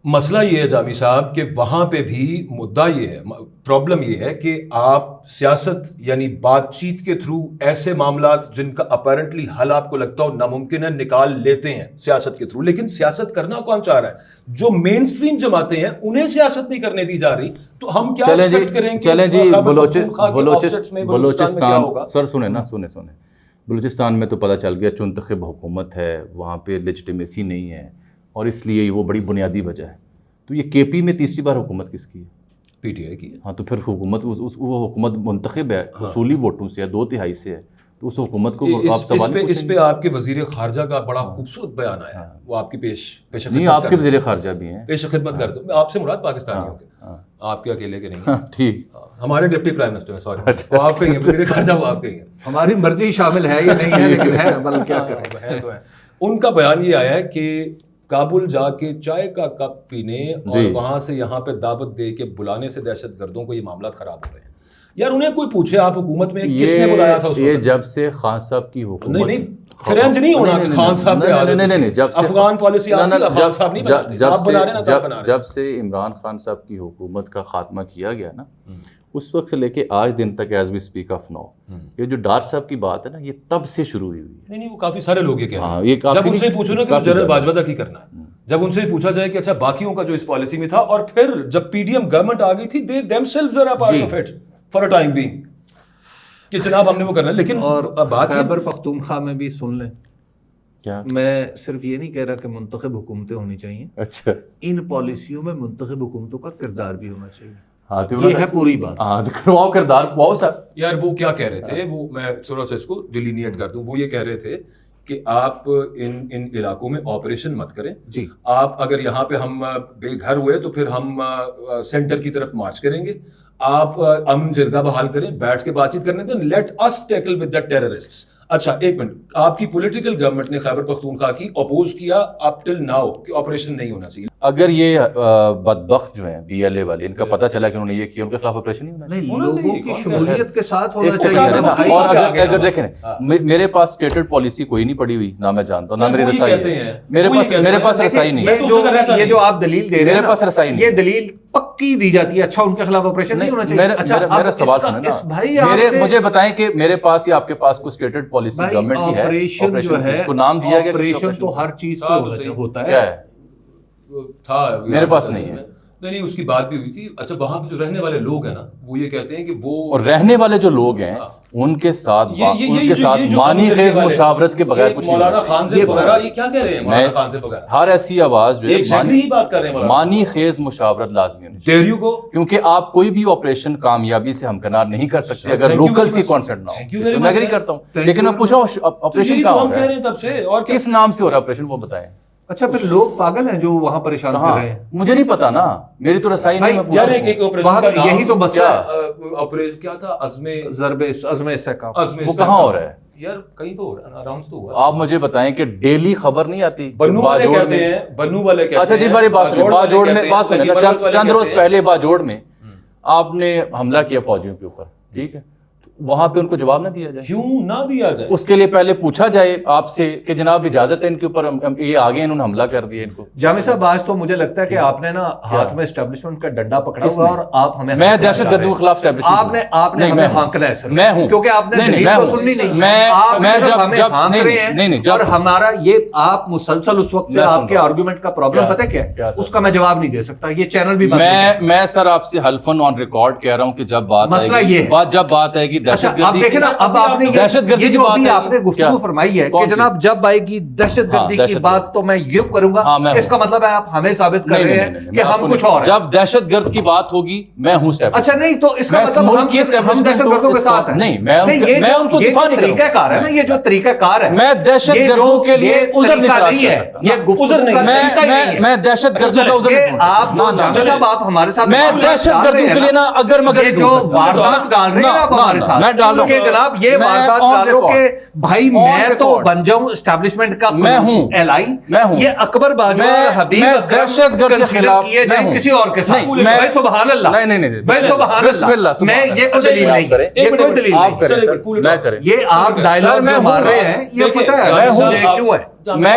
مسئلہ یہ ہے جامی صاحب کہ وہاں پہ بھی مدعا یہ ہے, پرابلم یہ ہے کہ آپ سیاست یعنی بات چیت کے تھرو ایسے معاملات جن کا اپیرنٹلی حل آپ کو لگتا ہو ناممکن ہے نکال لیتے ہیں سیاست کے تھرو, لیکن سیاست کرنا کون چاہ رہا ہے؟ جو مین سٹریم جماعتیں ہیں انہیں سیاست نہیں کرنے دی جا رہی, تو ہم کیا ایکسپیکٹ کریں گے؟ چلیں جی بلوچستان, سر سنیں نا, سنیں بلوچستان میں تو پتہ چل گیا چنتخب حکومت ہے, وہاں پہ لیجٹیمیسی نہیں ہے, اور اس لیے وہ بڑی بنیادی وجہ ہے. تو یہ کے پی میں تیسری بار حکومت کس کی ہے؟ پی ٹی آئی کی ہے. ہاں تو پھر حکومت وہ حکومت منتخب ہے, اصولی ووٹوں سے ہے, 2/3 سے ہے, تو اس حکومت کو آپ سوال اس پہ آپ کے وزیر خارجہ کا بڑا خوبصورت بیان آیا ہے, وہ آپ کی پیش نہیں, آپ کے وزیر خارجہ بھی ہیں, پیش خدمت کر دوں. میں آپ سے مراد پاکستانیوں کے, آپ کے اکیلے کے نہیں. ٹھیک, ہمارے ڈپٹی پرائم منسٹر ہیں, سوری وہ آپ کے ہی ہیں, وزیر خارجہ وہ آپ کے ہی ہیں. ہماری مرضی شامل ہے یا نہیں ہے لیکن ہے, بلکہ کیا کریں. ان کا بیان یہ آیا ہے کہ کابل جا کے چائے کا کپ پینے اور وہاں سے یہاں پہ دعوت دے کے بلانے سے دہشت گردوں کو یہ معاملات خراب ہو رہے ہیں. یار انہیں کوئی پوچھے آپ حکومت میں کس نے بلایا تھا اس وقت؟ یہ جب سے خان صاحب کی حکومت, نہیں فرنج نہیں ہونا کہ خان صاحب پہ آدھے, نہیں, جب سے افغان پالیسی آپ کی خان صاحب نہیں بناتے, آپ بنا رہے ہیں. جب سے عمران خان صاحب کی حکومت کا خاتمہ کیا گیا نا, اس وقت سے لے کے آج دن تک ایز وی اسپیک آف نو, یہ جو ڈار صاحب کی بات ہے نا, یہ تب سے شروع ہوئی ہے. نہیں وہ کافی سارے لوگ یہ کہہ رہے ہیں. جب ان سے پوچھو نا کہ جنرل باجوہ کا کی کرنا ہے, جب ان سے پوچھا جائے کہ اچھا باقیوں کا جو اس پالیسی میں تھا, اور پھر جب پی ڈی ایم گورنمنٹ آ گئی تھی, they themselves are a part of it for a time being, کہ جناب ہم نے وہ کرنا ہے. لیکن اور بات خیبر پختونخوا میں بھی سن لیں, کیا میں صرف یہ نہیں کہہ رہا کہ منتخب حکومتیں ہونی چاہیے, اچھا ان پالیسیوں میں منتخب حکومتوں کا کردار بھی ہونا چاہیے. ہاں تو یہ ہے پوری بات. ہاں تو کرواؤ کردار پواؤ سر. یار وہ کیا کہہ رہے تھے, وہ میں تھوڑا سا اس کو ڈیلینیٹ کر دوں. وہ یہ کہہ رہے تھے کہ آپ ان علاقوں میں آپریشن مت کریں. جی آپ اگر یہاں پہ ہم بے گھر ہوئے تو پھر ہم سینٹر کی طرف مارچ کریں گے, آپ امن جرگہ بحال کریں, بیٹھ کے بات چیت کرنے دیں, let us tackle with the terrorists. اچھا ایک منٹ, آپ کی پولیٹیکل گورنمنٹ نے خیبر پختونخوا کی اپوز کیا اپ ٹل ناؤ کہ آپریشن نہیں ہونا چاہیے. اگر یہ بدبخت جو ہیں بی ایل اے والے, ان کا پتہ چلا کہ انہوں نے یہ کیا, ان کے خلاف آپریشن نہیں ہونا چاہیے. نہیں, لوگوں کی شمولیت کے ساتھ ہونا ایک چاہیے. سیکنڈ, اور اگر دیکھیں میرے پاس اسٹیٹڈ پالیسی کوئی نہیں پڑی ہوئی, نہ میں جانتا ہوں, نہ میری رسائی ہے, میرے پاس رسائی نہیں ہے. یہ جو آپ دلیل دے رہے ہیں, میرے پاس رسائی نہیں, یہ دلیل پکی دی جاتی ہے. اچھا ان کے خلاف آپریشن نہیں ہونا چاہیے. اچھا میرا سوال سنیں نا, مجھے بتائیں کہ میرے پاس یا آپ کے پاس کوئی اسٹیٹڈ پالیسی گورنمنٹ کی ہے؟ آپریشن جو ہے, کو نام دیا گیا, آپریشن تو ہر چیز پہ ہوتا ہے. کیا ہے؟ تھا میرے پاس نہیں ہے. نہیں اس کی بات بھی ہوئی تھی. اچھا وہاں پہ جو رہنے والے لوگ ہیں نا وہ یہ کہتے ہیں کہ وہ اور رہنے والے جو لوگ ہیں ان کے ساتھ مانی خیز مشاورت کے بغیر کچھ نہیں. مولانا خان سے وغیرہ یہ کیا کہہ رہے ہیں مولانا خان سے بغیر؟ ہر ایسی آواز جو ہی بات کر رہے ہیں مانی خیز مشاورت لازمی ہونی چاہیے کیونکہ آپ کوئی بھی آپریشن کامیابی سے ہمکنار نہیں کر سکتے اگر لوکلز کی کانسنٹ نہ ہو. میں اگری کرتا ہوں لیکن میں پوچھ رہا ہوں آپریشن کہاں ہو رہا ہے, کس نام سے ہو رہا ہے آپریشن وہ بتائیں. اچھا پھر لوگ پاگل ہیں جو وہاں پریشان کر رہے ہیں؟ مجھے نہیں پتا نا, میری تو رسائی نہیں. یہی تو مسئلہ آپریشن کیا تھا, عزم استحکام, وہ کہاں ہو رہا ہے یار کہیں تو ہو رہا ہے, اراؤنڈ تو ہوا. آپ مجھے بتائیں کہ ڈیلی خبر نہیں آتی بنو والے کہتے ہیں, بنو والے کہتے ہیں. اچھا جی میری بات سنیں, باجوڑ میں بات سنیں, چند روز پہلے باجوڑ میں آپ نے حملہ کیا فوجیوں کے اوپر, ٹھیک ہے, وہاں پہ ان کو جواب نہ دیا جائے؟ کیوں نہ دیا جائے؟ اس کے لیے پہلے پوچھا جائے آپ سے کہ جناب اجازت ہے ان کے اوپر, یہ آگے انہوں نے حملہ کر دیا ان کو. جامع صاحب آج تو مجھے لگتا ہے کہ آپ نے نا ہاتھ میں اسٹیبلشمنٹ کا ڈنڈا پکڑا ہوا اور آپ ہمیں, میں دہشت گردوں کے خلاف اسٹیبلشمنٹ, آپ نے ہمیں ہانکنا ہے سر, میں ہوں, کیونکہ آپ نے دلیل تو سننی نہیں, میں جب ہانک رہے ہیں اور ہمارا یہ آپ مسلسل اس وقت سے آپ کے آرگومنٹ کا پرابلم پتہ کیا ہے, اس کا میں جواب نہیں دے سکتا, یہ چینل بھی میں سر آپ سے حلفاً آن ریکارڈ کہہ رہا ہوں کہ جب بات آئے گی دہشت گردی, اب آپ نے یہ جو ابھی آپ نے گفتگو فرمائی ہے کہ جناب جب آئے گی دہشت گردی کی بات تو میں یہ کروں گا, اس کا مطلب ہے آپ ہمیں ثابت کر رہے ہیں کہ ہم کچھ اور ہیں. جب دہشت گرد کی بات ہوگی میں ہوں. اچھا نہیں تو اس کا مطلب ہم دہشت گردوں کے ساتھ ہیں؟ نہیں, میں ان کو دفاع نہیں کروں. طریقہ کار ہے نا, یہ جو طریقہ کار ہے, میں دہشت گردوں کے لیے عذر نہیں تلاش کر سکتا. یہ عذر نہیں, میں دہشت گردوں کا عذر نہیں. آپ صاحب آپ ہمارے ساتھ میں دہشت گردوں کے لیے نا اگر مگر جو واردات ڈال رہے ہیں آپ ہمارے ساتھ, میں ڈال رہا ہوں کہ جناب یہ واردات ڈالو کہ بھائی میں تو بن جاؤں اسٹیبلشمنٹ کا میں ہوں, یہ اکبر باجوہ اور حبیب دہشت گرد کے خلاف کیے جائیں کسی اور کے ساتھ. بھائی سبحان اللہ, نہیں بھائی سبحان اللہ, میں یہ کوئی دلیل نہیں, یہ کوئی دلیل نہیں, یہ آپ ڈائلاگ میں مار رہے ہیں, یہ پتہ ہے کیوں ہے.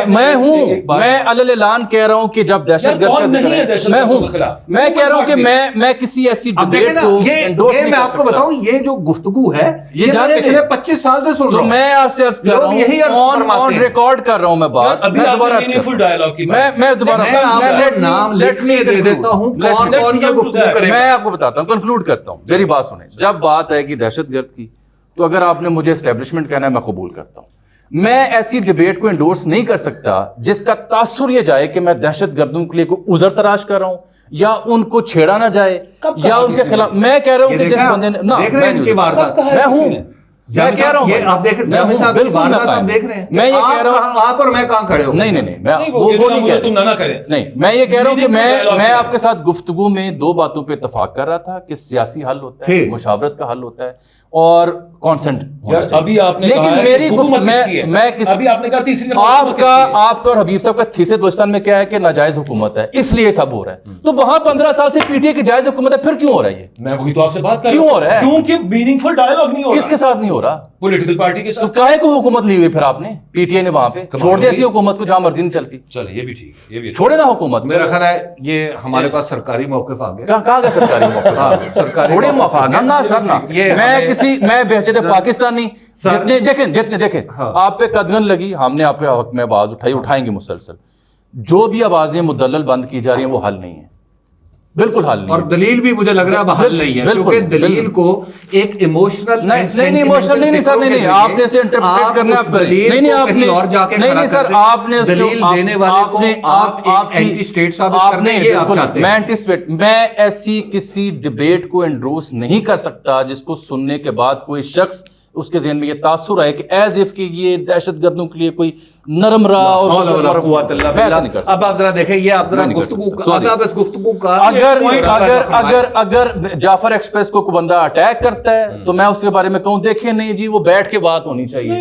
میں ہوں, میں علل اعلان کہہ رہا ہوں کہ جب دہشت گرد کا ذکر میں ہوں, میں کہہ رہا ہوں کہ میں کسی ایسی ڈبیٹ کو انڈورس نہیں کر سکتا. میں آپ کو بتاؤں یہ جو گفتگو ہے یہ میں پچھلے 25 سال سے سن رہا ہوں, میں آپ سے عرض کر رہا ہوں, آن ریکارڈ کر رہا ہوں میں بات, میں دوبارہ نام لکھ کے دے دیتا ہوں کون کون یہ گفتگو کرے. میں آپ کو بتاتا ہوں, کنکلوڈ کرتا ہوں, میری بات سنیں. جب بات آئے گی دہشت گرد کی تو اگر آپ نے مجھے اسٹیبلشمنٹ کہنا ہے میں قبول کرتا ہوں. میں ایسی ڈیبیٹ کو انڈورس نہیں کر سکتا جس کا تاثر یہ جائے کہ میں دہشت گردوں کے لیے کوئی عذر تلاش کر رہا ہوں یا ان کو چھیڑا نہ جائے یا ان کے خلاف. میں کہہ رہا ہوں کہ جس بندے نے میں ہوں, میں کہہ رہا ہوں آپ دیکھ رہے ہیں بالکل آپ دیکھ رہے ہیں, میں یہ کہہ رہا ہوں آپ اور میں کہاں کھڑے ہو. نہیں وہ نہیں کہہ رہا, نہیں میں یہ کہہ رہا ہوں کہ میں آپ کے ساتھ گفتگو میں دو باتوں پہ اتفاق کر رہا تھا کہ سیاسی حل ہوتا ہے, مشاورت کا حل ہوتا ہے اور کانسنٹ. ابھی آپ نے لیکن میری میں کسی آپ کا اور حبیب صاحب کا تھیسس بلوچستان میں کیا ہے کہ ناجائز حکومت ہے اس لیے سب ہو رہا ہے, تو وہاں 15 سال سے پی ٹی اے کی جائز حکومت ہے, پھر کیوں ہو رہا ہے یہ؟ میں وہی تو آپ سے بات کر رہا ہوں, کیوں ہو رہا ہے؟ کیونکہ میننگ فل ڈائلاگ نہیں ہو رہا. کس کے ساتھ نہیں ہو رہا؟ پولیٹیکل پارٹی کے ساتھ. تو کاہے کو حکومت لی ہوئی پھر آپ نے, پی ٹی اے نے وہاں پہ چھوڑ دیا ایسی حکومت کو جہاں مرضی نہیں چلتی. چلے یہ بھی ٹھیک ہے, یہ بھی چھوڑے نا حکومت. میرا خیال ہے یہ ہمارے پاس سرکاری موقف آ گیا. کہاں گیا سرکاری موقف؟ سرکاری موقف نہ سر نا, میں بحیثیت پاکستانی جتنے دیکھیں آپ پہ قدغن لگی, ہم نے آپ کے حق میں آواز اٹھائیں گے مسلسل. جو بھی آوازیں مدلل بند کی جا رہی ہیں وہ حل نہیں ہے, بالکل حل نہیں. اور دلیل بھی مجھے لگ رہا ہے حل نہیں ہے, کیونکہ دلیل کو ایک ایموشنل نہیں سر, نہیں آپ نے اسے انٹرپریٹ کرنا آپ کریں. نہیں آپ نے اور جا کے نہیں سر, آپ نے دلیل دینے والے کو آپ اینٹی اسٹیٹ ثابت کرنے یہ آپ چاہتے ہیں. میں اینٹی اسٹیٹ, میں ایسی کسی ڈبیٹ کو انڈورس نہیں کر سکتا جس کو سننے کے بعد کوئی شخص اس کے ذہن میں یہ تاثر آئے کہ ایز اف کہ یہ دہشت گردوں کے لیے کوئی نرم راہ اور اب آپ ذرا دیکھیں, یہ آپ ذرا گفتگو کا اگر جعفر ایکسپریس کو کوئی بندہ اٹیک کرتا ہے تو میں اس کے بارے میں کہوں دیکھیں نہیں جی وہ بیٹھ کے بات ہونی چاہیے.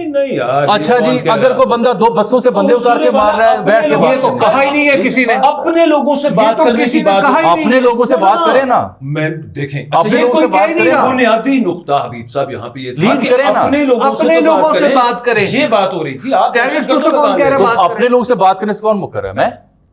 اچھا جی اگر کوئی بندہ 2 بسوں سے بندے اتار کے مار رہا ہے بیٹھ کے بات, تو کہا ہی نہیں ہے کسی نے. اپنے لوگوں سے بات کرنے کی بات, اپنے لوگوں سے بات کریں نا. میں دیکھیں اپنے لوگوں سے بات کریں, بنیادی نقطہ حبیب صاحب یہاں پہ یہ تھا اپنے لوگوں سے بات کریں, یہ بات ہو رہی تھی. آپ اپنے لوگوں سے بات کرنے سے کون مکر ہے؟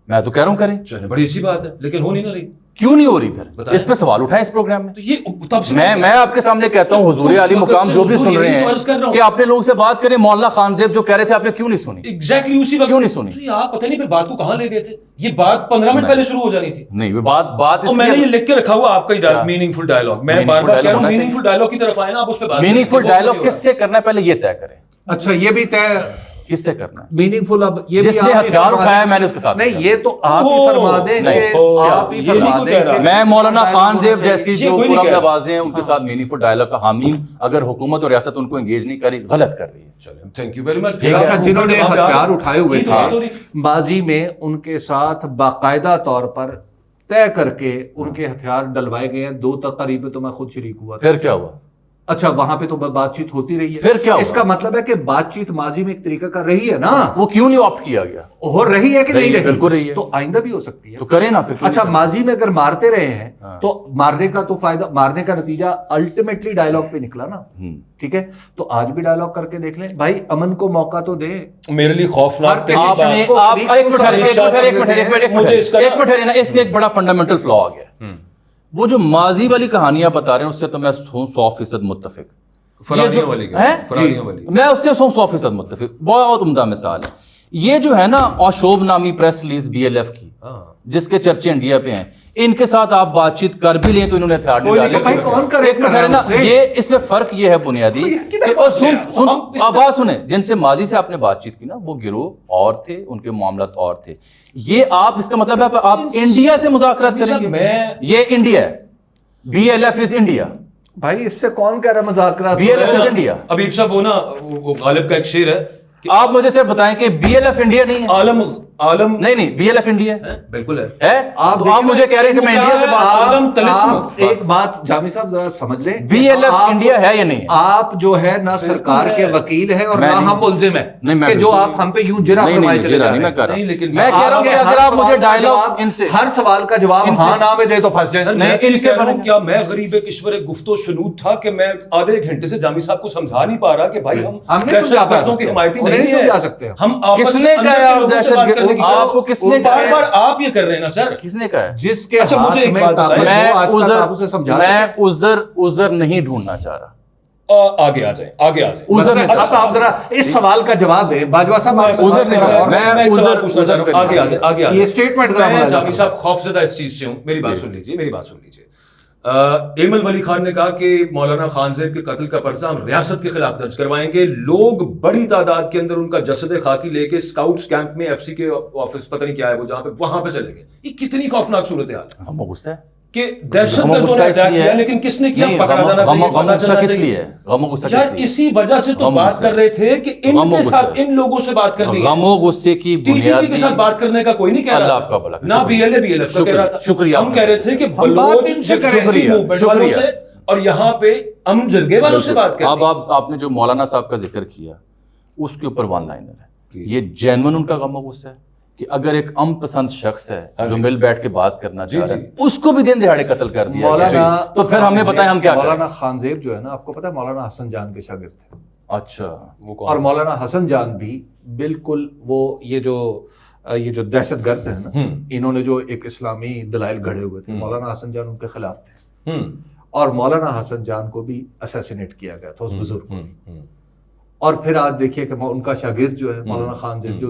میں تو کہہ رہا ہوں کریں. چلیں بڑی اچھی بات ہے, لیکن ہو نہیں نہ رہی. کیوں نہیں ہو رہی پھر؟ اس پہ سوال اٹھائیں اس پروگرام میں. تو یہ تب سے میں آپ کے سامنے کہتا ہوں حضور عالی مقام جو بھی سن رہے ہیں کہ اپنے لوگوں سے بات کریں. مولانا خان زیب جو کہہ رہے تھے آپ نے کیوں نہیں سنی؟ ایگزیکٹلی اسی وقت کیوں نہیں سنی؟ آپ پتہ نہیں پھر بات کو کہاں لے گئے تھے. یہ بات 15 منٹ پہلے شروع ہو جانی تھی. نہیں بات اور میں نے یہ لکھ کے رکھا ہوا آپ کا میننگ فل ڈائلاگ. میں بار بار کہہ رہا ہوں میننگ فل ڈائلاگ کی طرف آئے نا آپ, اس پہ بات. میننگ فل ڈائلاگ کس سے کرنا ہے پہلے یہ طے کریں. اچھا یہ بھی طے کس سے کرنا ہے؟ میننگ فل. اب یہ جس نے ہتھیار اٹھایا ہے میں نے اس کے ساتھ نہیں, یہ تو آپ ہی فرما دیں کہ آپ ہی فرما دیں کہ میں مولانا خان زیب جیسی جو پرام نوازیں ہیں ان کے ساتھ میننگ فل ڈائلاگ کا حامی اگر حکومت اور ریاست ان کو انگیج نہیں کری غلط کر رہی ہے. چلیں تھینک یو ویری مچ. اچھا جنہوں نے ہتھیار اٹھائے ہوئے تھے ماضی میں ان کے ساتھ باقاعدہ طور پر طے کر کے ان کے ہتھیار ڈلوائے گئے ہیں. 2 تقریب پہ تو میں خود شریک ہوا تھا. پھر کیا ہوا؟ اچھا وہاں پہ تو بات چیت ہوتی رہی ہے. پھر کیا ہوا؟ اس کا مطلب ہے کہ بات چیت ماضی میں ایک طریقہ کا رہی ہے نا. وہ کیوں نہیں آپٹ کیا گیا؟ ہو رہی ہے کہ نہیں رہی؟ بالکل رہی ہے. تو آئندہ بھی ہو سکتی ہے. تو کریں نا پھر. اچھا ماضی میں اگر مارتے رہے ہیں تو مارنے کا تو فائدہ, مارنے کا نتیجہ الٹیمیٹلی ڈائلاگ پہ نکلا نا. ٹھیک ہے, تو آج بھی ڈائلاگ کر کے دیکھ لیں بھائی, امن کو موقع تو دیں. میرے لیے خوفناک آپ اس میں ایک بڑا فنڈامنٹل فلا آ گیا. وہ جو ماضی والی کہانیاں بتا رہے ہیں اس سے تو میں ہوں 100% متفق. میں اس سے 100% متفق. بہت عمدہ مثال ہے یہ جو ہے نا اوشوب نامی پریس ریلیز BLF کی جس کے چرچے انڈیا پہ ہیں. ان کے ساتھ آپ بات چیت کر بھی لیں تو انہوں نے ہتھیار نہیں ڈالے. یہ اس میں فرق یہ ہے بنیادی کہ بات سنیں, جن سے ماضی سے آپ نے بات چیت کی نا وہ گروہ اور تھے, ان کے معاملات اور تھے. یہ آپ اس کا مطلب ہے آپ انڈیا سے مذاکرات کریں گے. یہ انڈیا ہے, BLF از انڈیا. بھائی اس سے کون کہہ رہا ہے مذاکرات؟ BLF is India. ابھی صاحب وہ نا وہ غالب کا ایک شعر ہے, آپ مجھے صرف بتائیں کہ BLF انڈیا نہیں ہے. عالم نہیں BLF انڈیا ہے. بالکل ہے. آپ مجھے کہہ رہے ہیں کہ میں انڈیا سے عالم طلسم. ایک بات جامی صاحب ذرا سمجھ لیں, BLF انڈیا ہے یا نہیں ہے؟ آپ جو ہے نہ سرکار کے وکیل ہیں اور نہ ہم ملزم ہیں کہ جو آپ ہم پہ یوں جرا فرمائے چلے جا رہے ہیں. میں کہہ رہا ہوں کہ اگر آپ مجھے ڈائلاگ ان سے ہر سوال کا جواب ہاں نہ میں دے تو پھنس جائیں. کیا میں غریب کشور گفت و شنود تھا کہ میں آدھے ایک گھنٹے سے جامی صاحب کو سمجھا نہیں پا رہا کہ بھائی ہم دہشت گردوں کی حمایتی نہیں ہیں. ہم کس نے کہا آپ دہشت گرد؟ آپ کو کس نے کہا؟ بار آپ یہ کر رہے ہیں نا سر. کس نے کہا ہے؟ جس کے ہاتھ میں میں عذر نہیں ڈھونڈنا چاہ رہا. آگے آ جائیں, آگے آ جائیں. آپ ذرا اس سوال کا جواب دیں باجوہ صاحب. میں ایک سوال پوچھنا چاہ رہا ہوں, آگے آ جائیں, آگے آ جائیں. یہ اسٹیٹمنٹ میں جامی صاحب خوفزدہ اس چیز سے ہوں. میری بات سن لیجیے, میری بات سن لیجیے. ایمل ولی خان نے کہا کہ مولانا خان زیب کے قتل کا پرچہ ہم ریاست کے خلاف درج کروائیں گے. لوگ بڑی تعداد کے اندر ان کا جسد خاکی لے کے اسکاؤٹس کیمپ میں FC کے آفس پتہ نہیں کیا ہے وہ جہاں پہ وہاں پہ چلے گئے. یہ کتنی خوفناک صورت حال ہے. ہم غصہ ہے کہ دہشت گردوں نے اٹیک کیا, لیکن کس نے کیا پکڑا جانا چاہیے, پتہ چلنا چاہیے. یار اسی وجہ سے تو بات کر رہے تھے کہ ان کے ساتھ ان لوگوں سے بات کرنی ہے. غم و غصے کی بنیاد کے ساتھ بات کرنے کا کوئی نہیں کہہ رہا تھا, نہ BLF کا کہہ رہا تھا. شکریہ. ہم کہہ رہے تھے کہ بلوچ والوں سے اور یہاں پہ امن جرگے والوں سے بات کریں. اب آپ نے جو مولانا صاحب کا ذکر کیا اس کے اوپر ون لائنر ہے. یہ جینون ان کا غم و غصہ ہے کہ اگر ایک امن پسند شخص ہے جو مل بیٹھ کے بات کرنا چاہ رہا ہے اس کو بھی دن دہاڑے قتل کر دیا گیا, تو پھر ہمیں بتائیں ہم کیا کریں. مولانا خان زیب جو ہے نا, آپ کو پتا ہے مولانا حسن جان کے شاگرد تھے. اچھا. اور مولانا حسن جان بھی بالکل وہ یہ جو دہشت گرد ہے نا, انہوں نے جو ایک اسلامی دلائل گھڑے ہوئے تھے, مولانا حسن جان ان کے خلاف تھے. اور مولانا حسن جان کو بھی اسیسینیٹ کیا گیا تھا, اس بزرگ کو. اور پھر آج دیکھیے کہ ان کا شاگرد جو ہے مولانا خان زیب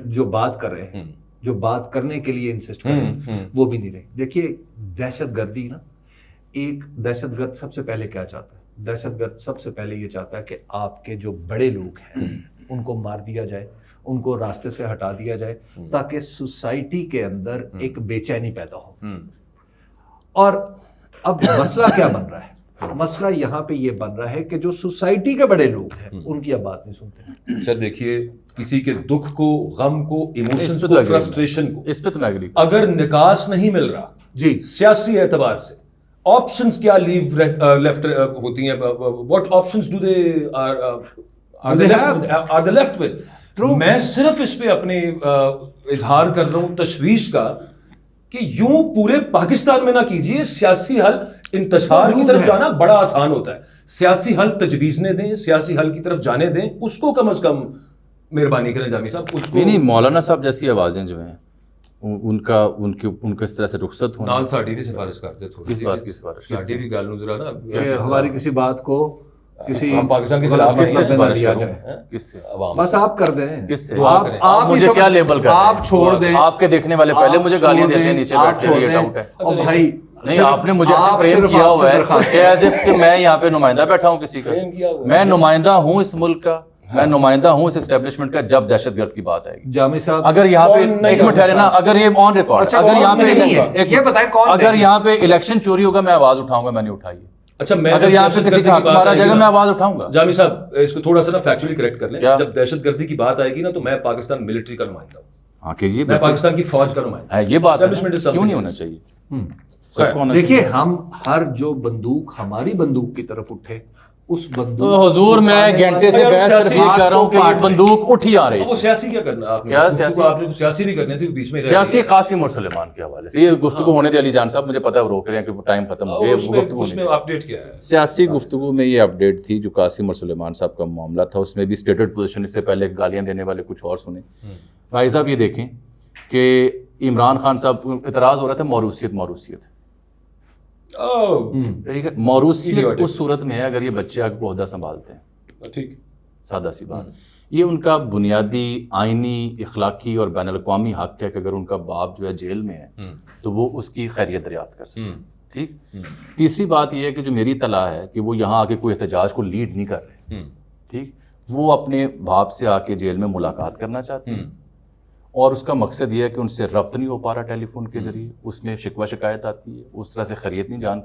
جو بات کر رہے ہیں, جو بات کرنے کے لیے انسسٹ کر رہے ہیں, وہ بھی نہیں رہے. دیکھیے دہشت گردی نا, ایک دہشت گرد سب سے پہلے کیا چاہتا ہے؟ دہشت گرد سب سے پہلے یہ چاہتا ہے کہ آپ کے جو بڑے لوگ ہیں ان کو مار دیا جائے, ان کو راستے سے ہٹا دیا جائے تاکہ سوسائٹی کے اندر ایک بے چینی پیدا ہو. اور اب مسئلہ کیا بن رہا ہے؟ مسئلہ یہاں پہ یہ بن رہا ہے کہ جو سوسائٹی کے بڑے لوگ ہیں ان کی اب بات نہیں سنتے. سر دیکھیے, کسی کے دکھ کو, غم کو, ایموشنز کو, فرسٹریشن کو, اس پہ تو میں ایگری, اگر نکاس نہیں مل رہا جی سیاسی اعتبار سے, آپشنز کیا لیفٹ ہوتی ہیں, what options do they are they left with. میں صرف اس پہ اپنے اظہار کر رہا ہوں تشویش کا کہ یوں پورے پاکستان میں نہ کیجیے. سیاسی حل انتشار کی طرف جانا بڑا آسان ہوتا ہے, سیاسی حل تجویزنے دیں, سیاسی حل کی طرف جانے دیں, اس کو کم از کم مہربانی کریں جامی صاحب. اس کو نہیں مولانا صاحب جیسی آوازیں جو ہیں ان کا اس طرح سے رخصت ہونا. نال ساڈی بھی سفارش کرتے تھوڑی کس بات کی سفارش؟ ساڈی بھی گل نوں ذرا نا کہ ہماری کسی بات کو کسی ہم پاکستان کے خلاف کس سے مطلب نہ سفارش لیا کروں؟ جائے. کس سے؟ عوام بس آپ کر دیں. کس سے؟ آپ مجھے کیا لیبل کر آپ چھوڑ دیں. آپ کے دیکھنے والے پہلے مجھے گالیاں دیتے ہیں نیچے بیٹھ کے, یہ ڈاؤٹ ہے. اور بھائی نہیں, آپ نے مجھے ایسے فریم کیا ہوا ہے ایز اف کہ میں یہاں پہ نمائندہ بیٹھا ہوں کسی کا. میں نمائندہ ہوں اس ملک کا, میں نمائندہ ہوں اس اسٹیبلشمنٹ کا جب دہشت گرد کی بات آئے گی. جامع صاحب اگر یہاں پہ ایک منٹ ٹھہرے نا, اگر یہ آن ریکارڈ, اگر یہاں پہ یہ بتائیں کون اگر یہاں پہ الیکشن چوری ہوگا میں آواز اٹھاؤں گا, میں نہیں اٹھائی. اچھا میں اگر یہاں پہ کسی کا حق مارا جائے گا میں آواز اٹھاؤں گا. جامی صاحب اس کو تھوڑا سا نا فیکچولی کریکٹ کر لیں. جب دہشت گردی کی بات آئے گی نا تو میں پاکستان ملٹری کا نمائندہ ہوں. ہاں کیجیے, میں پاکستان کی فوج کا نمائندہ ہے, یہ بات کیوں نہیں ہونا چاہیے. دیکھیے ہم ہر جو بندوق ہماری بندوق کی طرف اٹھے اس بندوق تو حضور میں گھنٹے سے بحث صرف یہ کر رہا ہوں کہ یہ بندوق اٹھی آ رہی ہے. وہ سیاسی کیا کرنا آپ نے, آپ نے سیاسی نہیں کرنے تھے بیچ میں. سیاسی قاسم اور سلیمان کے حوالے سے یہ گفتگو ہونے دے. علی جان صاحب مجھے پتہ ہے وہ روک رہے ہیں کہ ٹائم ختم ہو گیا. اس میں اپڈیٹ کیا ہے سیاسی گفتگو میں یہ اپڈیٹ تھی جو قاسم اور سلیمان صاحب کا معاملہ تھا. اس میں بھی اسٹیٹڈ پوزیشن, اس سے پہلے گالیاں دینے والے کچھ اور سنیں. بھائی صاحب یہ دیکھیں کہ عمران خان صاحب کو اعتراض ہو رہا تھا موروثیت موروثیت اس صورت میں ہے اگر یہ بچے آگے کو عہدہ سنبھالتے ہیں. ٹھیک, سادہ سی بات. یہ ان کا بنیادی آئینی اخلاقی اور بین الاقوامی حق ہے کہ اگر ان کا باپ جو ہے جیل میں ہے تو وہ اس کی خیریت دریافت کر سکتے. ٹھیک. تیسری بات یہ ہے کہ جو میری اطلاع ہے کہ وہ یہاں آ کے کوئی احتجاج کو لیڈ نہیں کر رہے. ٹھیک. وہ اپنے باپ سے آ کے جیل میں ملاقات کرنا چاہتے ہیں اور اس کا مقصد یہ ہے کہ ان سے ربط نہیں ہو پا رہا ٹیلی فون کے ذریعے, اس میں شکوہ شکایت آتی ہے, اس طرح سے خیریت نہیں جان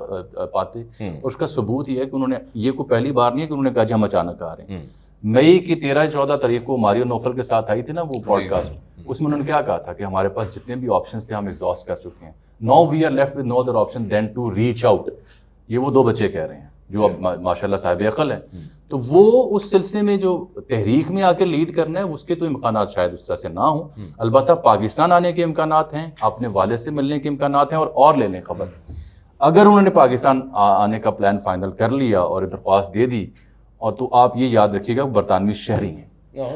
پاتے. اور اس کا ثبوت یہ ہے کہ انہوں نے, یہ کوئی پہلی بار نہیں ہے کہ انہوں نے کہا جی ہم اچانک آ رہے ہیں. مئی کی 13-14 تاریخ کو ماریو نوفل کے ساتھ آئی تھی نا وہ پوڈ کاسٹ, اس میں انہوں نے کیا کہا تھا کہ ہمارے پاس جتنے بھی آپشنس تھے ہم ایگزاسٹ کر چکے ہیں. Now we are left with no other option then to reach out. یہ وہ 2 بچے کہہ رہے ہیں جو اب ماشاء اللہ صاحب عقل ہیں. تو وہ اس سلسلے میں جو تحریک میں آ کے لیڈ کرنا ہے اس کے تو امکانات شاید اس طرح سے نہ ہوں. البتہ پاکستان آنے کے امکانات ہیں, اپنے والد سے ملنے کے امکانات ہیں. اور لے لیں خبر, اگر انہوں نے پاکستان آنے کا پلان فائنل کر لیا اور درخواست دے دی, اور تو آپ یہ یاد رکھیے گا برطانوی شہری ہیں.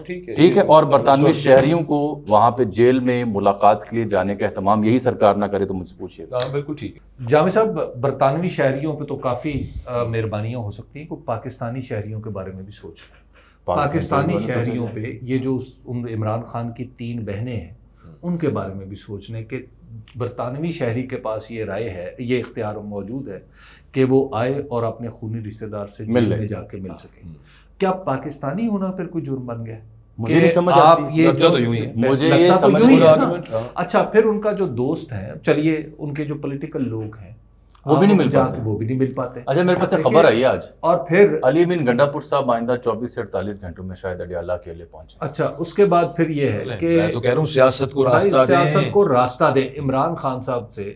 ٹھیک ہے, اور برطانوی شہریوں کو وہاں پہ جیل میں ملاقات کے لیے جانے کا اہتمام یہی سرکار نہ کرے تو مجھ سے پوچھیے. بالکل ٹھیک ہے. جامع صاحب برطانوی شہریوں پہ تو کافی مہربانیاں ہو سکتی ہیں, کوئی پاکستانی شہریوں کے بارے میں بھی سوچ. پاکستانی شہریوں پہ یہ جو عمران خان کی 3 بہنیں ہیں ان کے بارے میں بھی سوچنے کہ برطانوی شہری کے پاس یہ رائے ہے, یہ اختیار موجود ہے کہ وہ آئے اور اپنے خونی رشتہ دار سے جیل میں جا کے مل سکیں. کیا پاکستانی ہونا پھر کوئی جرم بن گیا؟ مجھے نہیں سمجھ آتی. مجھے یہ سمجھ نہیں آتا. اچھا پھر ان کا جو دوست ہے, چلیے ان کے جو پولیٹیکل لوگ ہیں وہ بھی نہیں مل پاتے, وہ بھی نہیں مل پاتے. اچھا میرے پاس خبر آئی آج, اور پھر علی بن گنڈا پور صاحب آئندہ 24 سے 48 گھنٹوں میں شاید اڈیالہ کے لیے پہنچے. اچھا اس کے بعد پھر یہ ہے کہ میں تو کہہ رہا ہوں سیاست کو راستہ دیں. عمران خان صاحب سے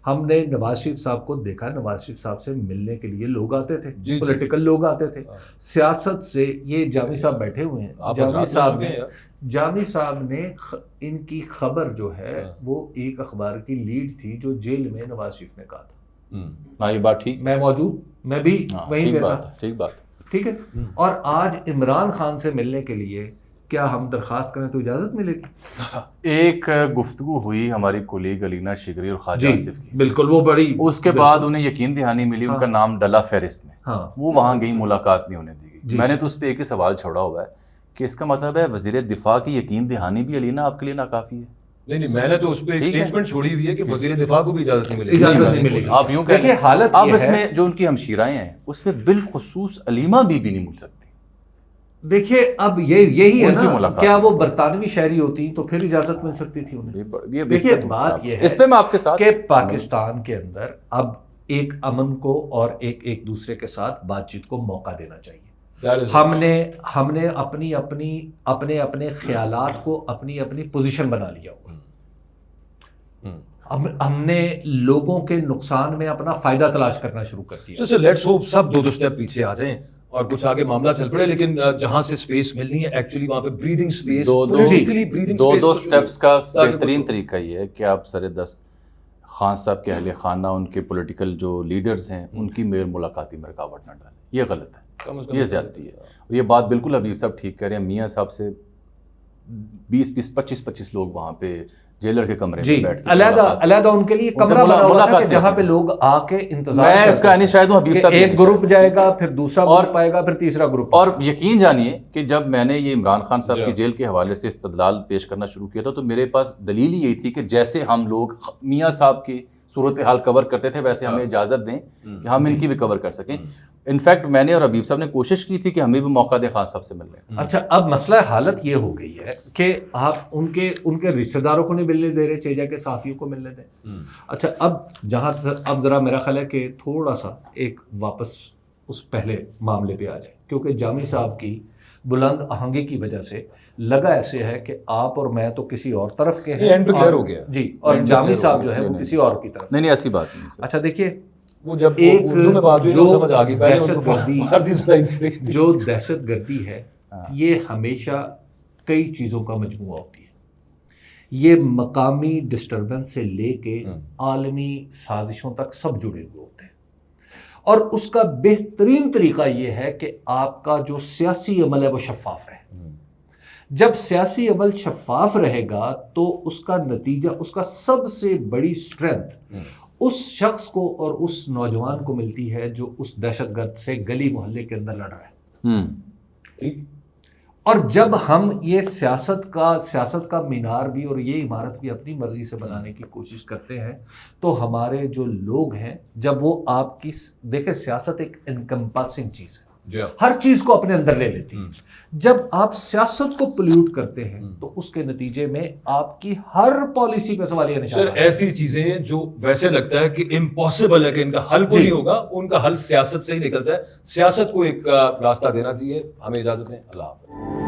ہم نے نواز شریف صاحب کو دیکھا, نواز شریف صاحب سے ملنے کے لیے لوگ آتے تھے, پولیٹیکل لوگ آتے تھے. سیاست سے یہ جامی صاحب بیٹھے ہوئے ہیں, جامی صاحب نے ان کی خبر جو ہے وہ ایک اخبار کی لیڈ تھی جو جیل میں نواز شریف نے کہا تھا. ہاں یہ بات ٹھیک, میں موجود, میں بھی وہیں پہ تھا. ٹھیک بات, ٹھیک ہے. اور آج عمران خان سے ملنے کے لیے کیا ہم درخواست کریں تو اجازت ملے گی؟ ایک گفتگو ہوئی ہماری کولیگ علینا شگری اور خواجہ آصف کی, بالکل وہ بڑی, اس کے بعد انہیں یقین دہانی ملی, ان کا نام ڈلا فہرست میں. وہ وہاں گئی, ملاقات نہیں ہونے دی گئی. میں نے تو اس پہ ایک ہی سوال چھوڑا ہوا ہے کہ اس کا مطلب ہے وزیر دفاع کی یقین دہانی بھی علینا آپ کے لیے ناکافی ہے. نہیں میں نے تو اس پہ ایک سٹیٹمنٹ چھوڑی ہوئی ہے کہ وزیر دفاع کو بھی اجازت نہیں ملے گی. آپ یوں کہہ حالت اب اس میں جو ان کی ہمشیرائیں ہیں اس میں بالخصوص علیمہ بی بھی نہیں مل سکتی. دیکھیے اب یہی ہے نا, کیا وہ برطانوی شہری ہوتی تو پھر اجازت مل سکتی تھی انہیں؟ دیکھیے بات یہ ہے اس پہ میں آپ کے ساتھ کہ پاکستان کے اندر اب ایک امن کو اور ایک دوسرے کے ساتھ بات چیت کو موقع دینا چاہیے. ہم نے اپنے خیالات کو اپنی پوزیشن بنا لیا ہوا. ہم نے لوگوں کے نقصان میں اپنا فائدہ تلاش کرنا شروع کر دیا. لیٹس ہوپ سب 2 سٹیپ پیچھے آ جائیں اور کچھ آگے معاملہ چل پڑے, لیکن جہاں سے سپیس ملنی ہے ایکچولی وہاں پہ بریدنگ سپیس, دو سٹیپس کا بہترین طریقہ یہ ہے کہ آپ سر دست خان صاحب کے اہل خانہ, ان کے پولیٹیکل جو لیڈرز ہیں ان کی میل ملاقاتی میں رکاوٹ نہ ڈالیں. یہ غلط ہے, یہ زیادتی ہے. اور یہ بات بالکل ابھی سب ٹھیک کہہ رہے ہیں, میاں صاحب سے 20-25 لوگ وہاں پہ جیلر کے کمرے جی میں بیٹھ کے علیحدہ ان کے لیے کمرہ بنا ہوا تھا کہ جہاں پہ لوگ آ کے انتظار میں اس کا یعنی شاید ہوں حبیب صاحب ایک گروپ جائے گا پھر دوسرا گروپ آئے گا پھر تیسرا گروپ. اور یقین جانیے کہ جب میں نے یہ عمران خان صاحب کی جیل کے حوالے سے استدلال پیش کرنا شروع کیا تھا تو میرے پاس دلیل یہی تھی کہ جیسے ہم لوگ میاں صاحب کی صورتحال کور کرتے تھے ویسے ہمیں اجازت دیں کہ ہم ان کی بھی کور کر سکیں. انفیکٹ میں نے اور حبیب صاحب نے کوشش کی تھی کہ ہمیں بھی موقع دیں خان صاحب سے ملنے. اچھا اب مسئلہ حالت یہ ہو گئی ہے کہ آپ ان کے رشتہ داروں کو نہیں ملنے دے رہے, چیجا کے صحافیوں کو ملنے دیں. اچھا اب ذرا میرا خیال ہے کہ تھوڑا سا ایک واپس اس پہلے معاملے پہ آ جائیں, کیونکہ جامی صاحب کی بلند آہنگی کی وجہ سے لگا ایسے ہے کہ آپ اور میں تو کسی اور طرف کے ہیں, اینڈ پہ کلیئر ہو گیا جی, اور جامی صاحب جو ہے وہ کسی اور کی طرف. نہیں ایسی بات نہیں. اچھا دیکھیے وہ جب ایک اردو میں بات ہوئی تو سمجھ آ گئی, پہلے ان کو جو دہشت گردی ہے یہ ہمیشہ کئی چیزوں کا مجموعہ ہوتی ہے. یہ مقامی ڈسٹربنس سے لے کے عالمی سازشوں تک سب جڑے ہوئے ہوتے ہیں, اور اس کا بہترین طریقہ یہ ہے کہ آپ کا جو سیاسی عمل ہے وہ شفاف رہے. جب سیاسی عمل شفاف رہے گا تو اس کا نتیجہ, اس کا سب سے بڑی اسٹرینتھ اس شخص کو اور اس نوجوان کو ملتی ہے جو اس دہشت گرد سے گلی محلے کے اندر لڑ رہا ہے. اور جب ہم یہ سیاست کا مینار بھی اور یہ عمارت بھی اپنی مرضی سے بنانے کی کوشش کرتے ہیں تو ہمارے جو لوگ ہیں, جب وہ آپ کی دیکھیں سیاست ایک انکمپاسنگ چیز ہے, ہر چیز کو اپنے اندر لے لیتی ہے. جب آپ سیاست کو پلیوٹ کرتے ہیں تو اس کے نتیجے میں آپ کی ہر پالیسی پہ سوالیہ نشان. سر ایسی چیزیں جو ویسے لگتا ہے کہ امپاسبل ہے کہ ان کا حل کوئی نہیں ہوگا, ان کا حل سیاست سے ہی نکلتا ہے. سیاست کو ایک راستہ دینا چاہیے. ہمیں اجازت دیں, اللہ حافظ.